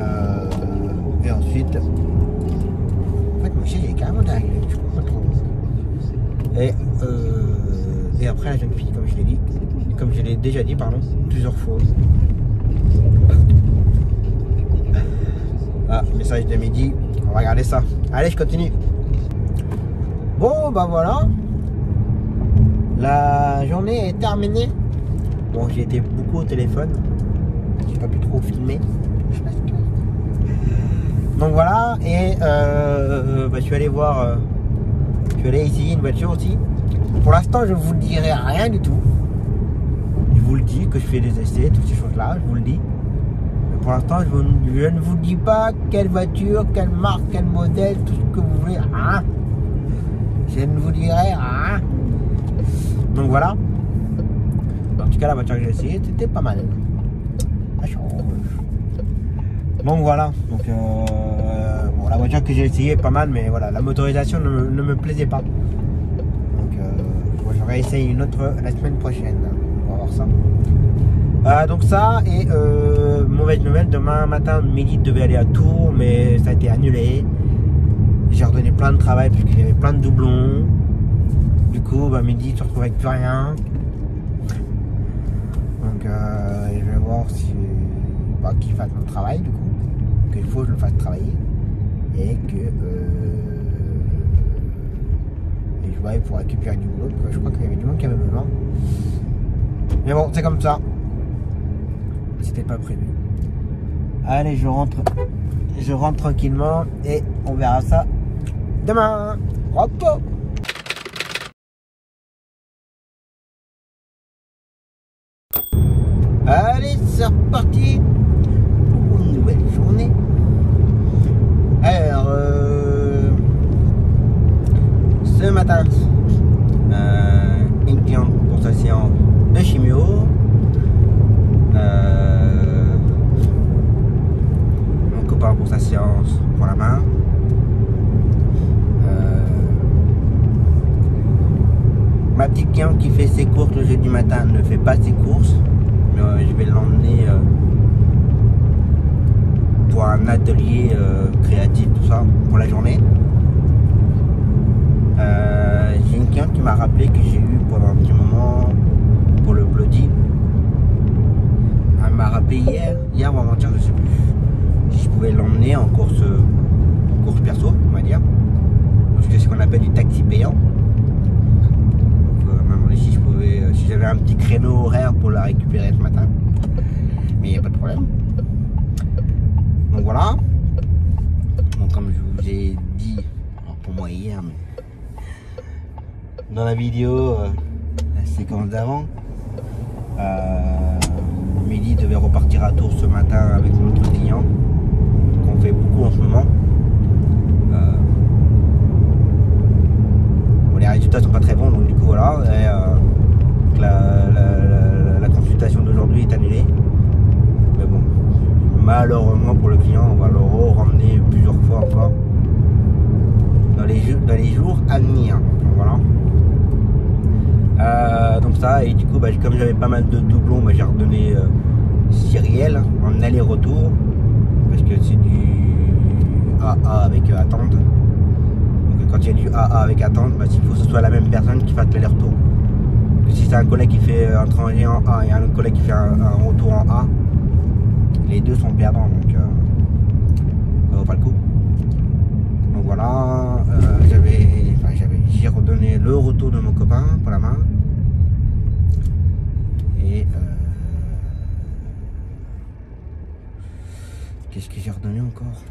ensuite... En fait, mon chien, il est carrément derrière, je comprends pas trop. Et après, la jeune fille, comme je l'ai déjà dit, pardon, plusieurs fois. Ah, message de midi, on va regarder ça. Allez, je continue. Bon, bah voilà. La journée est terminée. Bon, j'ai été beaucoup au téléphone. J'ai pas pu trop filmer. Donc voilà, et bah, je suis allé voir... je suis allé essayer une voiture aussi. Pour l'instant, je vous dirai rien du tout. Je vous le dis que je fais des essais, toutes ces choses-là, je vous le dis. Mais pour l'instant, je ne vous dis pas quelle voiture, quelle marque, quel modèle, tout ce que vous voulez. Hein. Je ne vous dirai rien. Donc voilà. En tout cas, la voiture que j'ai essayée, c'était pas mal. Donc voilà. Donc bon, la voiture que j'ai essayée est pas mal, mais voilà, la motorisation ne me plaisait pas. Donc j'aurais essayé une autre la semaine prochaine. On va voir ça. Donc ça, et mauvaise nouvelle, demain matin, midi, devait aller à Tours, mais ça a été annulé. J'ai redonné plein de travail parce qu'il y avait plein de doublons. Du coup, bah, midi, je me retrouve avec plus rien. Donc je vais voir si bah, qu'il fasse mon travail, du coup. Qu'il faut que je le fasse travailler. Et que et je vais pour récupérer du boulot. Je crois qu'il y avait du monde qui avait besoin. Mais bon, c'est comme ça. C'était pas prévu. Allez, je rentre tranquillement et on verra ça demain. Repos. Allez, c'est reparti pour une nouvelle journée. Alors, ce matin, une cliente pour sa séance de chimio. Mon copain pour sa séance pour la main. Ma petite cliente qui fait ses courses le jeudi matin ne fait pas ses courses. Je vais l'emmener pour un atelier créatif, tout ça, pour la journée. J'ai une cliente qui m'a rappelé que j'ai eu pendant un petit moment pour le Bloody. Elle m'a rappelé hier ou avant-hier, je sais plus, si je pouvais l'emmener en course perso, on va dire. Parce que c'est ce qu'on appelle du taxi payant. Donc, m'a demandé si je pouvais, si j'avais un petit créneau horaire pour la récupérer ce matin. Mais il n'y a pas de problème. Donc voilà. Donc comme je vous ai dit, alors pour moi hier, mais dans la vidéo, la séquence d'avant, Midi devait repartir à Tours ce matin avec notre client, qu'on fait beaucoup en ce moment. Bon, les résultats sont pas très bons, donc du coup voilà. Et, la consultation d'aujourd'hui est annulée. Mais bon, malheureusement pour le client, on va le ramener plusieurs fois encore dans les jours à venir. Donc voilà. Donc ça, et du coup bah, comme j'avais pas mal de doublons, bah, j'ai redonné Cyrielle en aller-retour parce que c'est du AA avec attente. Donc quand il y a du AA avec attente, bah, il faut que ce soit la même personne qui fasse l'aller-retour. Si c'est un collègue qui fait un trajet en A et un autre collègue qui fait un retour en A, les deux sont perdants, donc ça vaut pas le coup. Donc voilà, j'ai redonné le retour de mon copain pour la main. Et qu'est-ce que j'ai redonné encore?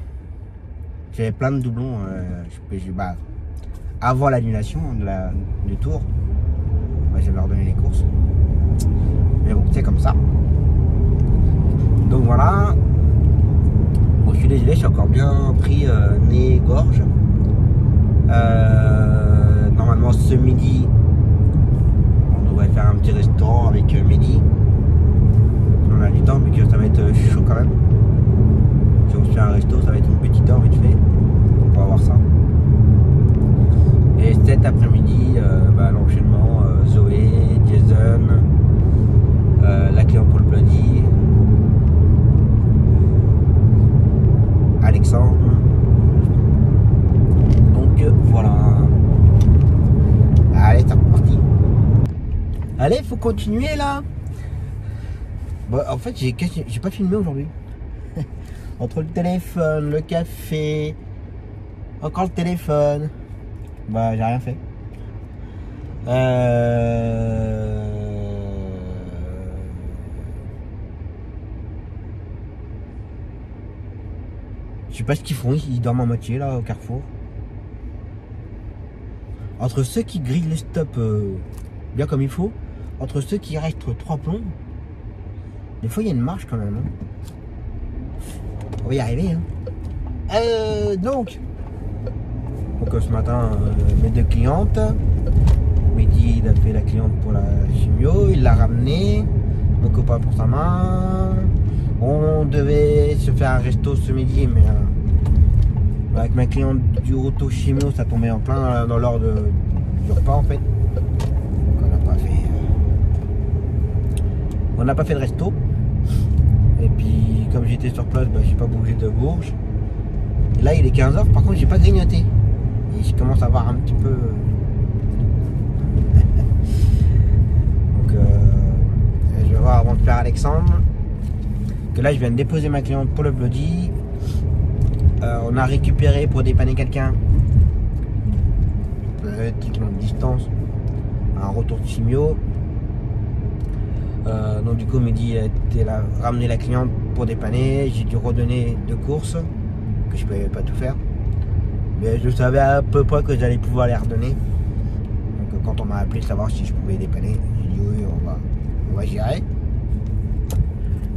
J'avais plein de doublons avant l'annulation du tour. J'avais redonné les courses. Mais bon, c'est comme ça. Donc voilà. Bon, je suis désolé, je suis encore bien pris nez, gorge. Normalement ce midi, on devrait faire un petit restaurant avec Mehdi. On a du temps, mais que ça va être chaud quand même. Si on se fait un resto, ça va être une petite heure vite fait. On va voir ça. Et cet après-midi, l'enchaînement, Zoé, Jason, la cliente pour le Bloody, Alexandre. Donc voilà. Allez, c'est reparti. Allez, faut continuer là. Bon, en fait, j'ai pas filmé aujourd'hui. Entre le téléphone, le café, encore le téléphone. Bah, j'ai rien fait. Je sais pas ce qu'ils font, ils dorment à moitié là au carrefour. Entre ceux qui grillent les stops bien comme il faut, entre ceux qui restent 3 plombs, des fois il y a une marche quand même. Hein. On va y arriver. Hein. Donc ce matin, mes 2 clientes. Mehdi, il a fait la cliente pour la chimio, il l'a ramené. Mon copain pour sa main. On devait se faire un resto ce midi, mais avec ma cliente du auto chimio, ça tombait en plein dans l'ordre du repas en fait. Donc on n'a pas fait de resto. Et puis comme j'étais sur place, j'ai pas bougé de Bourges. Et là il est 15h, par contre j'ai pas grignoté. Et je commence à avoir un petit peu. Donc je vais voir avant de faire Alexandre. Que là je viens de déposer ma cliente pour le Bloody. On a récupéré pour dépanner quelqu'un petite longue distance un retour de chimio. Donc du coup Mehdi a été là, ramener la cliente pour dépanner. J'ai dû redonner 2 courses que je ne pouvais pas tout faire, mais je savais à peu près que j'allais pouvoir les redonner. Donc quand on m'a appelé savoir si je pouvais dépanner, j'ai dit oui, on va gérer.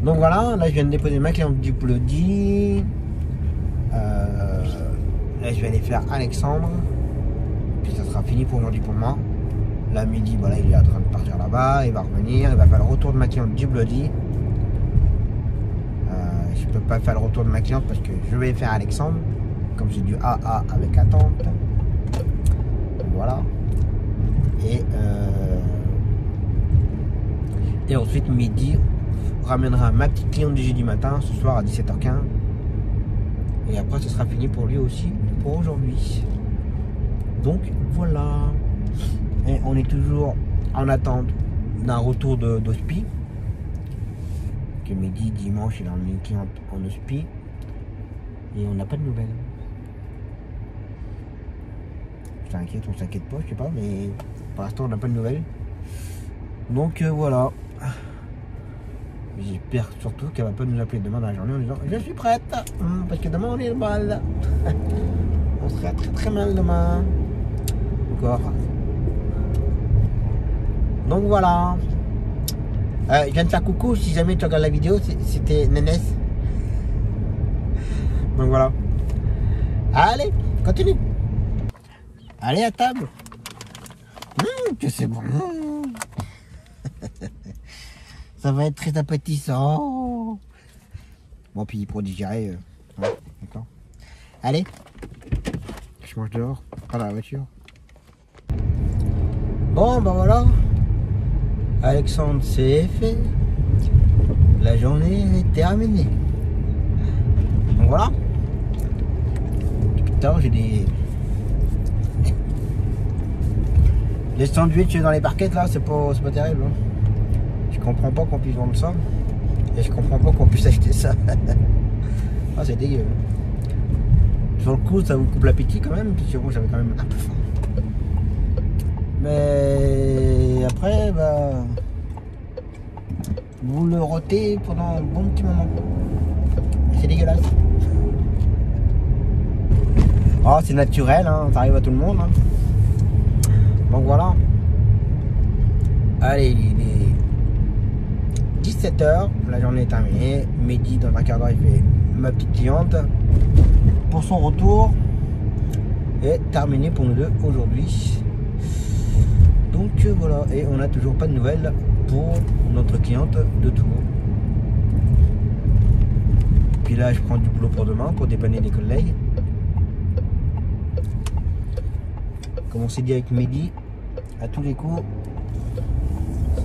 Donc voilà, là je viens de déposer ma cliente du Bloody. Là je vais aller faire Alexandre. Puis ça sera fini pour aujourd'hui pour moi. Là Mehdi, voilà, il est en train de partir là-bas, il va revenir, il va faire le retour de ma cliente du Bloody. Je peux pas faire le retour de ma cliente parce que je vais faire Alexandre. Comme j'ai du AA avec attente. Donc voilà. Et ensuite Mehdi ramènera ma petite cliente du jeudi matin ce soir à 17h15. Et après ce sera fini pour lui aussi pour aujourd'hui. Donc voilà. Et on est toujours en attente d'un retour d'hospi. Que Mehdi dimanche il a emmené une cliente en hospi. Et on n'a pas de nouvelles. Je t'inquiète, on s'inquiète pas, je sais pas, mais pour l'instant on n'a pas de nouvelles. Donc voilà. J'espère surtout qu'elle va pas nous appeler demain dans la journée en disant je suis prête, parce que demain on est mal. On serait très très mal demain. Encore. Donc voilà. Je viens de faire coucou, si jamais tu regardes la vidéo, c'était Nénès. Donc voilà. Allez, continue. Allez à table. Que c'est bon. Ça va être très appétissant. Bon, puis pour digérer, d'accord. Allez, je mange dehors, pas dans la voiture. Bon, ben voilà. Alexandre, c'est fait. La journée est terminée. Donc voilà. Depuis tout à l'heure, j'ai des Les sandwichs dans les barquettes là, c'est pas terrible. Hein. Je comprends pas qu'on puisse vendre ça. Et je comprends pas qu'on puisse acheter ça. Ah, c'est dégueu. Sur le coup, ça vous coupe l'appétit quand même, puisque bon, j'avais quand même un peu faim. Mais après, bah, vous le rôtez pendant un bon petit moment. C'est dégueulasse. Oh, c'est naturel, hein, ça arrive à tout le monde. Hein. Donc voilà. Allez, il est 17h, la journée est terminée. Mehdi, dans un quart d'heure, il fait ma petite cliente pour son retour. Et terminé pour nous deux aujourd'hui. Donc voilà, et on n'a toujours pas de nouvelles pour notre cliente de Tours. Puis là, je prends du boulot pour demain pour dépanner des collègues. Comme on s'est dit avec Mehdi, à tous les coups,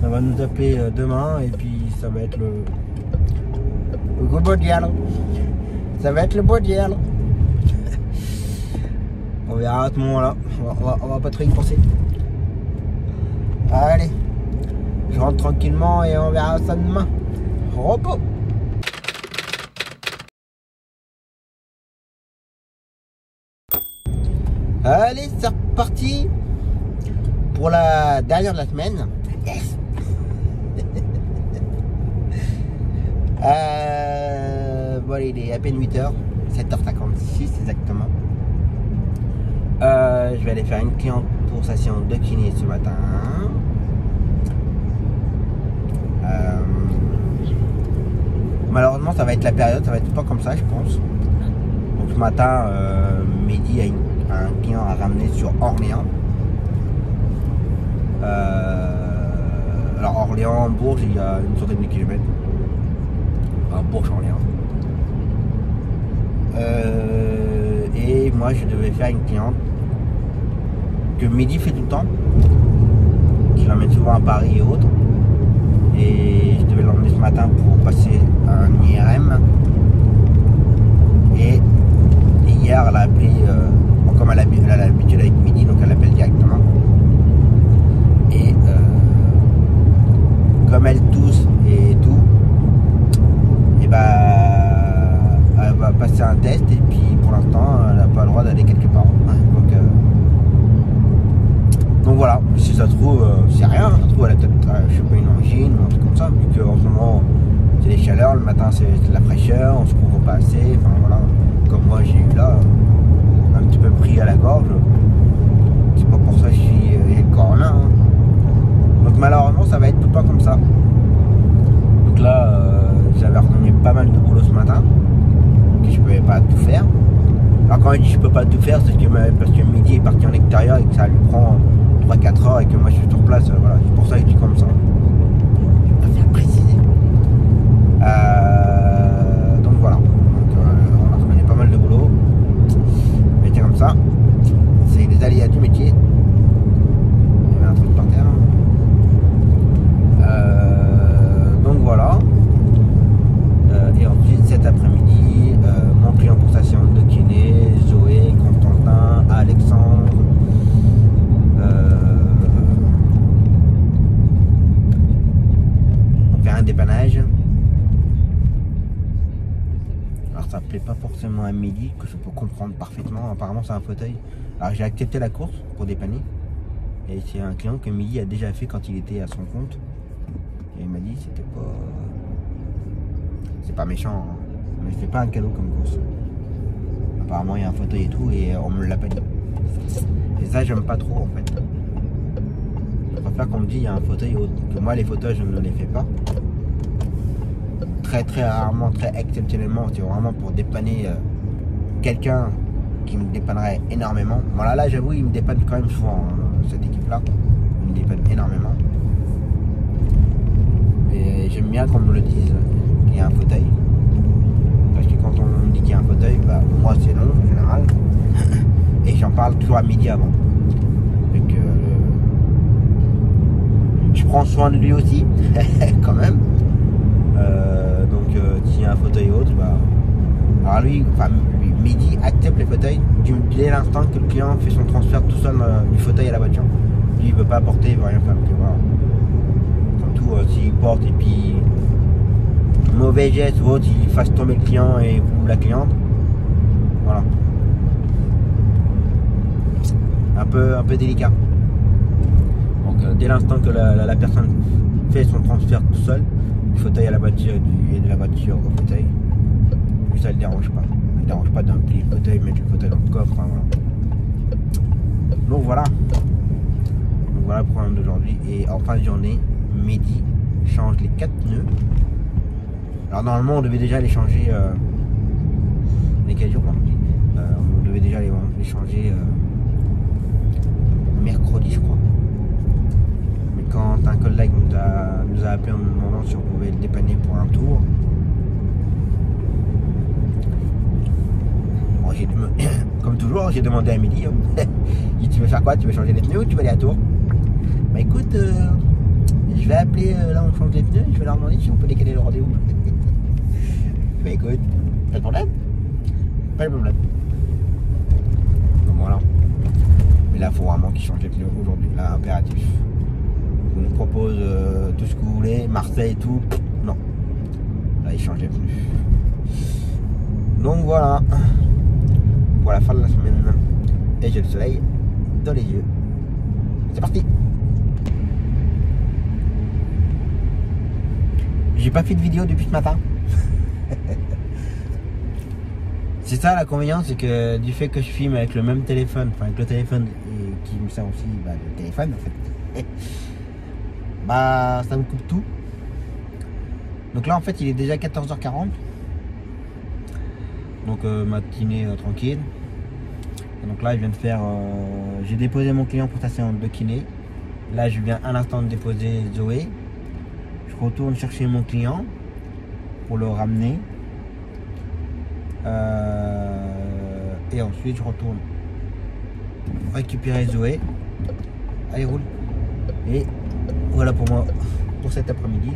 ça va nous appeler demain et puis ça va être le beau dialogue. Ça va être le beau dialogue. On verra à ce moment-là. On va pas trop y penser. Allez, je rentre tranquillement et on verra ça demain. Repos. Allez, c'est reparti pour la dernière de la semaine. Yes. Bon, il est à peine 8h, 7h56 exactement. Je vais aller faire une cliente pour sa séance de kiné ce matin. Malheureusement, ça va être la période, ça va être tout le temps comme ça, je pense. Donc ce matin, Mehdi a un client à ramener sur Orléans. Alors Orléans, Bourges, il y a une centaine de kilomètres. Enfin, Bourges-Orléans. Et moi, je devais faire une cliente que Mehdi fait tout le temps, qui l'emmène souvent à Paris et autres. Et je devais l'emmener ce matin pour passer un IRM. Et hier, elle a appelé, comme elle a l'habitude avec Mehdi, donc elle appelle directement. Et comme elle tousse et tout, et bah, elle va passer un test et puis pour l'instant, elle n'a pas le droit d'aller quelque part. Donc voilà, si ça se trouve, c'est rien. Ça se trouve, elle a peut-être chopé une angine ou un truc comme ça, vu qu'en ce moment, c'est les chaleurs, le matin, c'est de la fraîcheur, on se couvre pas assez. Enfin voilà, comme moi, j'ai eu là, un petit peu pris à la gorge. C'est pas pour ça que j'ai le corona. Hein. Donc malheureusement, ça va être tout le temps comme ça. Donc là, j'avais retenu pas mal de boulot ce matin, que je pouvais pas tout faire. Alors quand je dis je peux pas tout faire, c'est parce que Mehdi est parti en extérieur et que ça lui prend 3-4 heures et que moi je suis sur place, voilà, c'est pour ça que je dis comme ça. Je préfère préciser. Donc voilà, on a retenu pas mal de boulot. Mais c'est comme ça, c'est les aléas du métier. Il y avait un truc par terre. Donc voilà. Et ensuite cet après-midi, mon client pour sa séance de kiné, Zoé, Constantin, Alexandre. On fait un dépannage. Alors ça plaît pas forcément à Mehdi, que je peux comprendre parfaitement. Apparemment c'est un fauteuil. Alors j'ai accepté la course pour dépanner. Et c'est un client que Mehdi a déjà fait quand il était à son compte. Et il m'a dit c'était pas... C'est pas méchant, hein. Mais c'est pas un cadeau comme course. Apparemment il y a un fauteuil et tout et on me l'a pas dit. Et ça j'aime pas trop en fait. Je préfère qu'on me dise il y a un fauteuil autre. Que moi les fauteuils je ne les fais pas. Très rarement, très exceptionnellement, c'est vraiment pour dépanner quelqu'un qui me dépannerait énormément. Voilà, là j'avoue il me dépanne quand même souvent, hein, cette équipe là. Il me dépanne énormément. Et j'aime bien qu'on me le dise. Il y a un fauteuil, parce que quand on me dit qu'il y a un fauteuil, bah, moi c'est non en général, et j'en parle toujours à Mehdi avant. Donc, je prends soin de lui aussi, quand même. Donc s'il y a un fauteuil autre, bah, alors lui, Mehdi accepte les fauteuils dès l'instant que le client fait son transfert tout seul du fauteuil à la voiture. lui il veut pas porter, il veut rien faire. Donc, voilà. Comme tout, s'il porte et puis mauvais geste ou autre, il fasse tomber le client ou la cliente. Voilà. Un peu délicat. Donc dès l'instant que la personne fait son transfert tout seul, du fauteuil à la voiture et de la voiture au fauteuil, lui ça ne le dérange pas. Il ne dérange pas d'impliquer le fauteuil, mettre le fauteuil dans le coffre. Hein, voilà. Donc voilà. Donc voilà le programme d'aujourd'hui. Et en fin de journée, Mehdi change les 4 pneus. Alors normalement on devait déjà les changer. Les 4 jours, on devait déjà les changer mercredi, je crois. Mais quand un collègue nous a appelé en nous demandant si on pouvait le dépanner pour un tour, bon, comme toujours, j'ai demandé à Mehdi, il dit, tu veux faire quoi? Tu veux changer les pneus ou tu veux aller à Tours? Bah écoute, je vais appeler là on change les pneus, je vais leur demander si on peut décaler le rendez-vous. Bah écoute, pas de problème. Pas de problème. Donc voilà. Mais là, il faut vraiment qu'ils changent les pneus aujourd'hui, là, impératif. On nous propose tout ce que vous voulez, Marseille et tout. Non. Là, ils changent les pneus. Donc voilà. Pour la fin de la semaine. Et j'ai le soleil dans les yeux. C'est parti. J'ai pas fait de vidéo depuis ce matin. C'est ça l'inconvénient, c'est que du fait que je filme avec le même téléphone, enfin avec le téléphone et qui me sert aussi le téléphone en fait, bah ça me coupe tout. Donc là en fait il est déjà 14h40. Donc matinée tranquille. Et donc là je viens de faire, j'ai déposé mon client pour sa séance de kiné. Là je viens à l'instant de déposer Zoé. Je retourne chercher mon client pour le ramener. Et ensuite je retourne récupérer Zoé. Allez roule. Et voilà pour moi pour cet après-midi.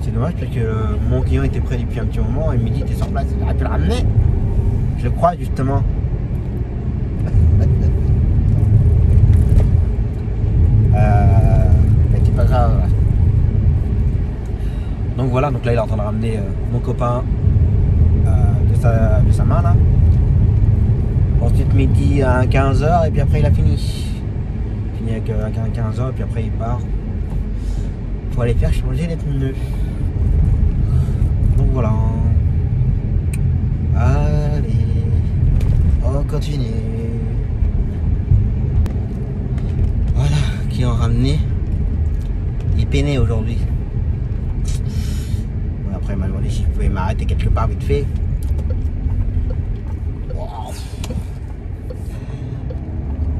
C'est dommage parce que mon client était prêt depuis un petit moment et Mehdi était sur place, il aurait pu le ramener. Je le crois justement. Mais c'est pas grave. Donc voilà, donc là il est en train de ramener mon copain de sa main là. Ensuite Mehdi à 15h et puis après il a fini. Fini avec 15h et puis après il part pour aller faire changer les pneus. Donc voilà. Allez, on continue. Voilà, qui ont ramené. Il peinait aujourd'hui. Bon, après il m'a demandé si je pouvais m'arrêter quelque part vite fait.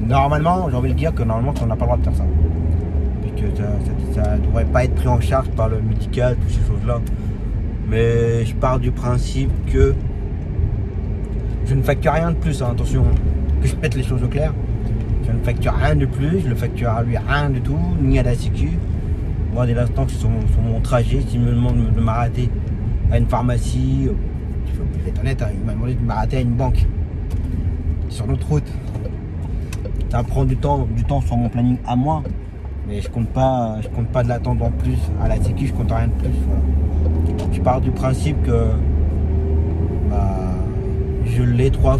Normalement, j'ai envie de dire que normalement on n'a pas le droit de faire ça. Puisque ça ne devrait pas être pris en charge par le médical, toutes ces choses-là. Mais je pars du principe que je ne facture rien de plus, hein, attention, que je mette les choses au clair. Je ne facture rien de plus, je ne facture à lui rien du tout, ni à la sécu. Moi, dès l'instant que sur mon trajet, s'il me demande de m'arrêter à une pharmacie, je vais être honnête, hein, il m'a demandé de m'arrêter à une banque. Sur notre route. Ça prend du temps sur mon planning à moi. Mais je compte pas de l'attendre en plus. À la sécu, je compte rien de plus. Voilà. Je pars du principe que je l'ai 3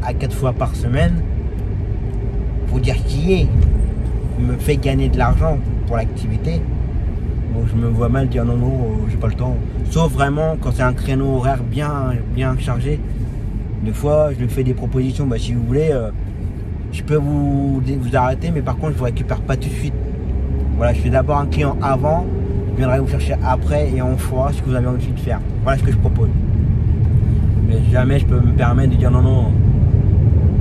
à 4 fois par semaine. Pour dire qui est. Il me fait gagner de l'argent pour l'activité. Donc je me vois mal dire non, j'ai pas le temps. Sauf vraiment quand c'est un créneau horaire bien chargé. Des fois, je lui fais des propositions. Si vous voulez, je peux vous arrêter, mais par contre, je vous récupère pas tout de suite. Voilà, je fais d'abord un client avant, je viendrai vous chercher après et on fera ce que vous avez envie de faire. Voilà ce que je propose. Mais jamais je peux me permettre de dire non,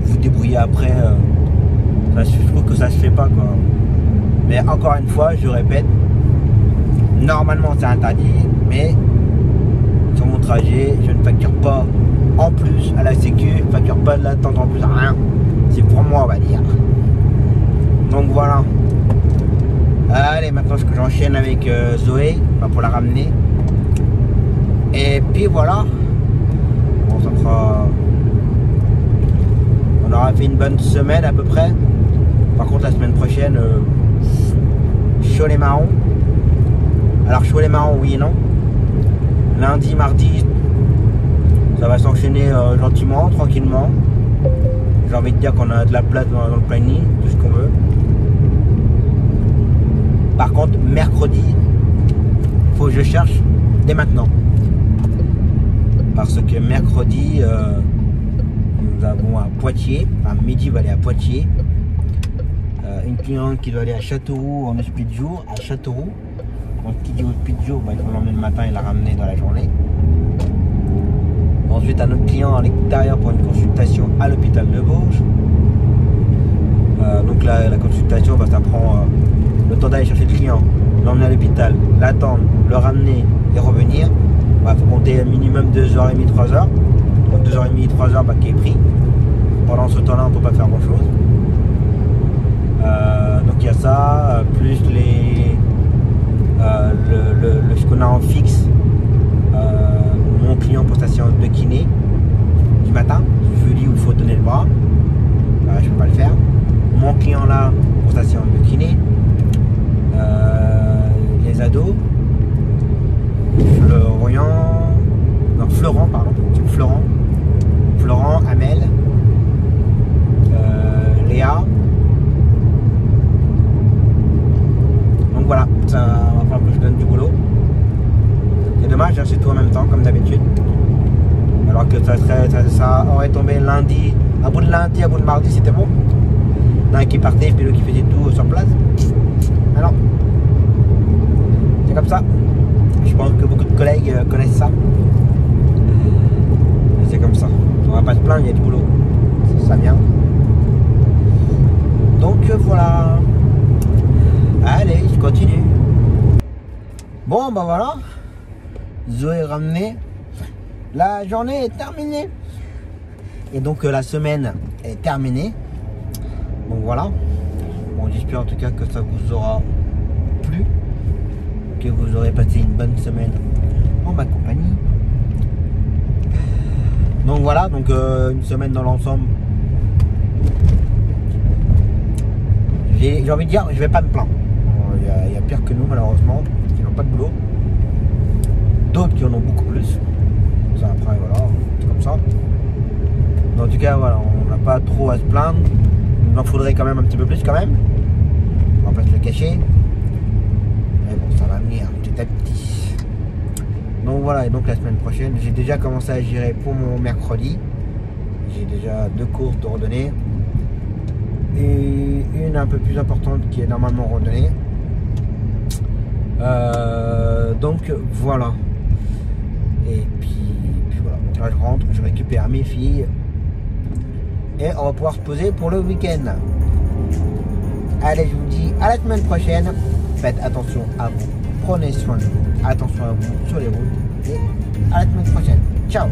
vous débrouillez après. Je trouve que ça se fait pas, quoi. Mais encore une fois, je répète, normalement c'est interdit, mais sur mon trajet, je ne facture pas en plus à la sécu, je ne facture pas de l'attente en plus à rien. C'est pour moi, on va dire. Donc voilà. Allez, maintenant j'enchaîne avec Zoé, pour la ramener. Et puis voilà. Bon, ça fera On aura fait une bonne semaine à peu près. Par contre la semaine prochaine, chaud les marrons. Alors chaud les marrons, oui et non. Lundi, mardi, ça va s'enchaîner gentiment, tranquillement. J'ai envie de dire qu'on a de la place dans le planning, tout ce qu'on veut. Par contre, mercredi, il faut que je cherche dès maintenant. Parce que mercredi, nous avons à Poitiers, enfin midi va aller à Poitiers. Une cliente qui doit aller à Châteauroux en hospice de jour, à Châteauroux. Donc qui dit hospice de jour, bah, il faut l'emmener le matin et la ramener dans la journée. Ensuite, un autre client à l'extérieur pour une consultation à l'hôpital de Bourges. Donc la consultation, bah, ça prend le temps d'aller chercher le client, l'emmener à l'hôpital, l'attendre, le ramener et revenir. Bah, faut compter minimum 2h30, 3h. Donc 2h30, 3h bah, qui est pris. Pendant ce temps-là, on ne peut pas faire grand-chose. Donc il y a ça, plus les ce qu'on a en fixe. Mon client pour sa séance de kiné du matin, je lui dis où il faut donner le bras, je peux pas le faire. Mon client là pour sa séance de kiné, les ados, Florent, Amel, Léa. Donc voilà, ça va falloir que je donne du boulot. C'est dommage, c'est tout en même temps, comme d'habitude. Alors que ça aurait tombé lundi, à bout de lundi, à bout de mardi, c'était bon. L'un qui partait, puis l'autre qui faisait tout sur place. Alors, c'est comme ça. Je pense que beaucoup de collègues connaissent ça. C'est comme ça. On va pas se plaindre, il y a du boulot. Ça vient. Donc voilà. Allez, je continue. Bon, ben voilà. Zoé est ramenée. La journée est terminée. Et donc la semaine est terminée. Donc voilà. Bon, j'espère en tout cas que ça vous aura plu. Que vous aurez passé une bonne semaine en ma compagnie. Donc voilà, donc une semaine dans l'ensemble. J'ai envie de dire, je vais pas me plaindre. Il y a pire que nous malheureusement, qui n'ont pas de boulot. D'autres qui en ont beaucoup plus. Ça après voilà, c'est comme ça. Mais en tout cas voilà, on n'a pas trop à se plaindre. Il en faudrait quand même un petit peu plus quand même. On va pas se le cacher. Mais bon, ça va venir petit à petit. Donc voilà, et donc la semaine prochaine, j'ai déjà commencé à gérer pour mon mercredi. J'ai déjà 2 courses de randonnée. Et une un peu plus importante qui est normalement randonnée. Donc voilà. Et puis voilà. Donc là je rentre, je récupère mes filles. Et on va pouvoir se poser pour le week-end. Allez, je vous dis à la semaine prochaine. Faites attention à vous. Prenez soin de vous. Attention à vous sur les routes. Et à la semaine prochaine. Ciao.